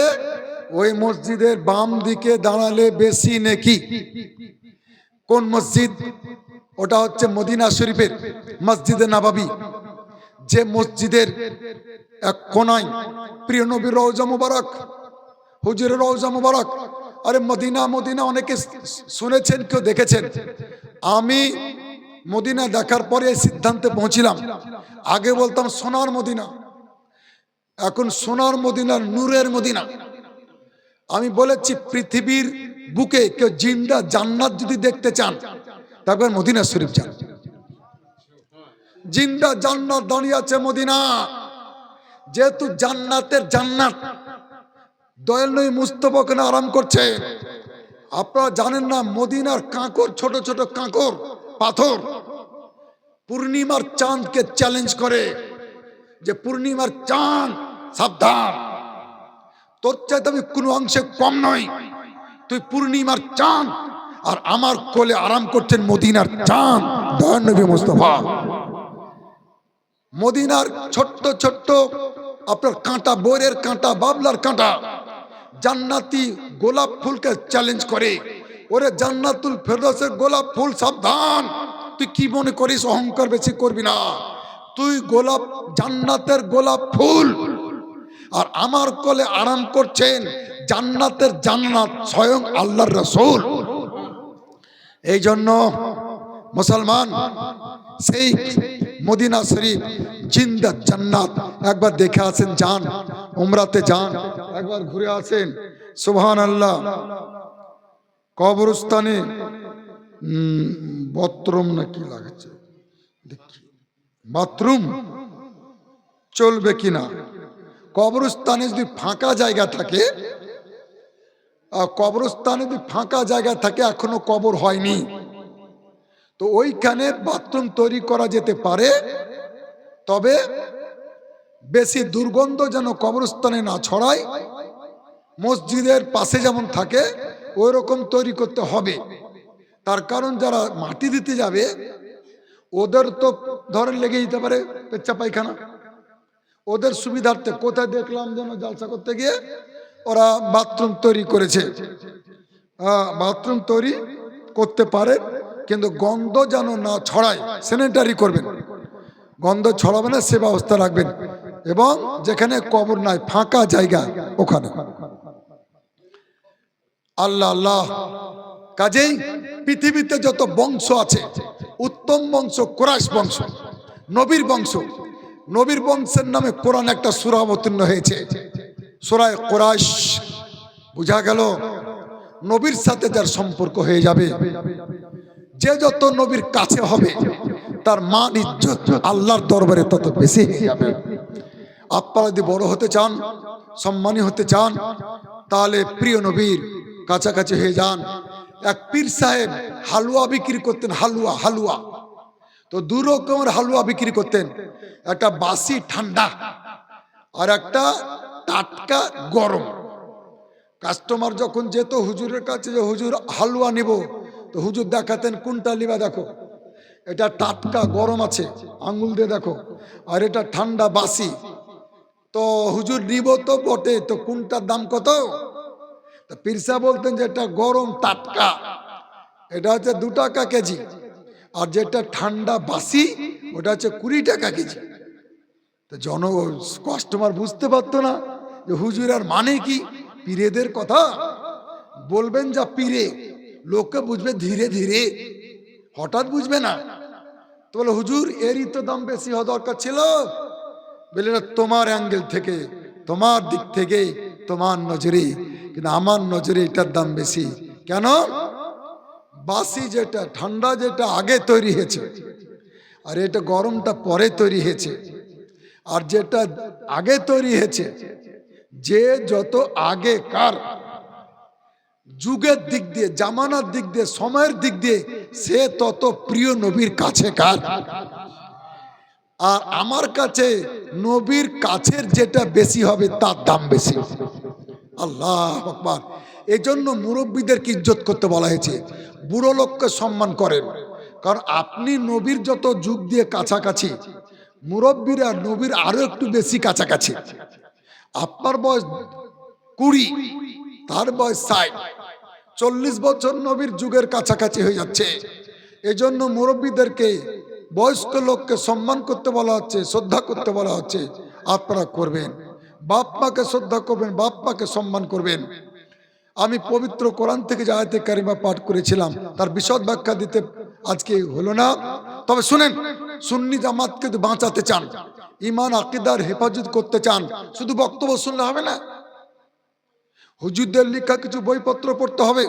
ওই মসজিদের বাম দিকে দাঁড়ালে বেশি নাকি। কোন মসজিদ? ওটা হচ্ছে মদিনা শরীফের মসজিদে নববী, যে মসজিদের এক কোনায় প্রিয় নবীর রওজা মুবারক, হুজুরের রওজা মুবারক। আরে মদিনা মদিনা অনেকে শুনেছেন, কেউ দেখেছেন। আমি মদিনা দেখার পরে এই সিদ্ধান্তে পৌঁছিলাম, আগে বলতাম সোনার মদিনা, এখন সোনার মদিনা, নূরের মদিনা। আমি বলেছি পৃথিবীর বুকে কেউ জিন্দা জান্নাত যদি দেখতে চান তারপর মদিনা শরীফ যান। জিন্দা জান্নাত দাঁড়িয়ে আছে মদিনা, যেহেতু জান্নাতের জান্নাত, দয়াল নবী মুস্তাফা ওখানে আরাম করছে। আপনারা জানেন না, মদিনার কাঁকর, ছোট ছোট কাঁকর পাথর পূর্ণিমার চাঁদকে চ্যালেঞ্জ করে যে পূর্ণিমার চাঁদ সাবধান, তোর চাইতে আমি কোনো অংশে কম নই, তুই পূর্ণিমার চাঁদ। আর আমার কোলে আরাম করছেন মদিনার চাঁদ, দয়াল নবী মুস্তাফা। মদিনার ছোট্ট ছোট্ট আপনার কাঁটা, বইয়ের কাঁটা, বাবলার কাঁটা জান্নাতি গোলাপ ফুলকে চ্যালেঞ্জ করে, ওরে জান্নাতুল ফেরদৌসের গোলাপ ফুল সাবধান, তুই কি মনে করিস অহংকার বেশি করবি না, তুই গোলাপ জান্নাতের গোলাপ ফুল। আর আমার কোলে আরাম করছেন জান্নাতের জান্নাত, স্বয়ং আল্লাহর রাসূল। এই জন্য মুসলমান সেই মদিনা শরীফ জিন্দা জান্নাত একবার দেখে আসেন, যান উমরাতে যান, একবার ঘুরে আসেন। সুবহানাল্লাহ। কবরস্থানে বাথরুম নাকি লাগাচ্ছে, দেখি বাথরুম চলবে কিনা। কবরস্থানে যদি ফাঁকা জায়গা থাকে, কবরস্থানে যদি ফাঁকা জায়গা থাকে, এখনো কবর হয়নি, তো ওইখানে বাথরুম তৈরি করা যেতে পারে, তবে বেশি দুর্গন্ধ যেন কবরস্থানে না ছড়ায়, মসজিদের পাশে যেমন থাকে ওই রকম তৈরি করতে হবে। তার কারণ যারা মাটি দিতে যাবে ওদের তো ধরে লেগে যেতে পারে পেচ্ছাপ পায়খানা, ওদের সুবিধার্থে কোথায় দেখলাম যেন জালসা করতে গিয়ে ওরা বাথরুম তৈরি করেছে। বাথরুম তৈরি করতে পারে, কিন্তু গন্ধ যেন না ছড়ায়, স্যানিটারি করবেন, গন্ধ ছড়াবে না সে ব্যবস্থা রাখবেন। এবং যেখানে কবর নাই, ফাঁকা জায়গা, ওখানে। আল্লাহ আল্লাহ। কাজেই পৃথিবীতে যত বংশ আছে, উত্তম বংশ কুরাইশ বংশ, নবীর বংশ। নবীর বংশের নামে কোরআন একটা সূরা অবতীর্ণ হয়েছে, সূরা কুরাইশ। বুঝা গেল নবীর সাথে যার সম্পর্ক হয়ে যাবে, যে যত নবীর কাছে হবে, তার মান ইজ্জত আল্লাহর দরবারে তত বেশি হয়ে যাবে। আপনারা যদি বড় হতে চান, সম্মানী হতে চান, তাহলে প্রিয় নবীর কাছাকাছি হয়ে যান। এক পীর সাহেব হালুয়া বিক্রি করতেন, হালুয়া হালুয়া। তো দু রকমের হালুয়া বিক্রি করতেন, একটা বাসি ঠান্ডা আর একটা টাটকা গরম। কাস্টমার যখন যেত হুজুরের কাছে, যে হুজুর হালুয়া নিব, তো হুজুর দেখাতেন কোনটা নিবা, দেখো এটা টাটকা গরম আছে, আঙ্গুল দিয়ে দেখো, আর এটা ঠান্ডা বাসি। তো হুজুর নিব তো বটে, তো কোনটার দাম কত? তো পীর সাহেব বলতেন যে এটা গরম টাটকা, এটা হচ্ছে 2 টাকা কেজি। আর যেটা ঠান্ডা বাসি ওটা হচ্ছে 20 টাকা কেজি। তো কাস্টমার বুঝতে পারতো না যে হুজুর আর মানে কি, পীরেদের কথা বলবেন যা পীরে, লোককে বুঝবে ধীরে ধীরে, হঠাৎ বুঝবে না। তো বলে হুজুর এরই তো দাম বেশি হওয়া দরকার ছিল। বলে না, তোমার অ্যাঙ্গেল থেকে, তোমার দিক থেকে, তোমার নজরে, কিন্তু আমার নজরে এটার দাম বেশি। কেন? বাসি যেটা, ঠান্ডা যেটা আগে তৈরি হয়েছে, আর এটা গরমটা পরে তৈরি হয়েছে। আর যেটা আগে তৈরি হয়েছে, যে যত আগেকার যুগের দিক দিয়ে, জামানার দিক দিয়ে, সময়ের দিক দিয়ে সে তত প্রিয় নবীর কাছে কার। আর আমার কাছে নবীর কাছের যেটা বেশি হবে তার দাম বেশি। আল্লাহ আকবার। এই জন্য মুরব্বীদেরকে ইজ্জত করতে বলা হয়েছে, বুড়ো লোককে সম্মান করেন। কারণ আপনি নবীর যত যুগ দিয়ে কাছাকাছি, মুরব্বীরা নবীর আরো একটু বেশি কাছাকাছি। আপনার বয়স 20, তার বয়স 60, 40 বছর নবীর যুগের কাছাকাছি হয়ে যাচ্ছে। এজন্য মুরব্বীদেরকে, বয়স্ক লোককে সম্মান করতে বলা হচ্ছে, শ্রদ্ধা করতে বলা হচ্ছে। আপনারা করবেন। বাপ মাকে শ্রদ্ধা করবেন, বাপ মাকে সম্মান করবেন। আমি পবিত্র কোরআন থেকে যে আয়াতে কারিমা পাঠ করেছিলাম তার বিশদ ব্যাখ্যা দিতে আজকে হলো না। তবে শুনেন, সুন্নি জামাতকে বাঁচাতে চান, ইমান আকীদার হেফাজত করতে চান, শুধু বক্তব্য শুনলে হবে না, হুজুরদের লেখা কিছু বইপত্র পড়তে হবে।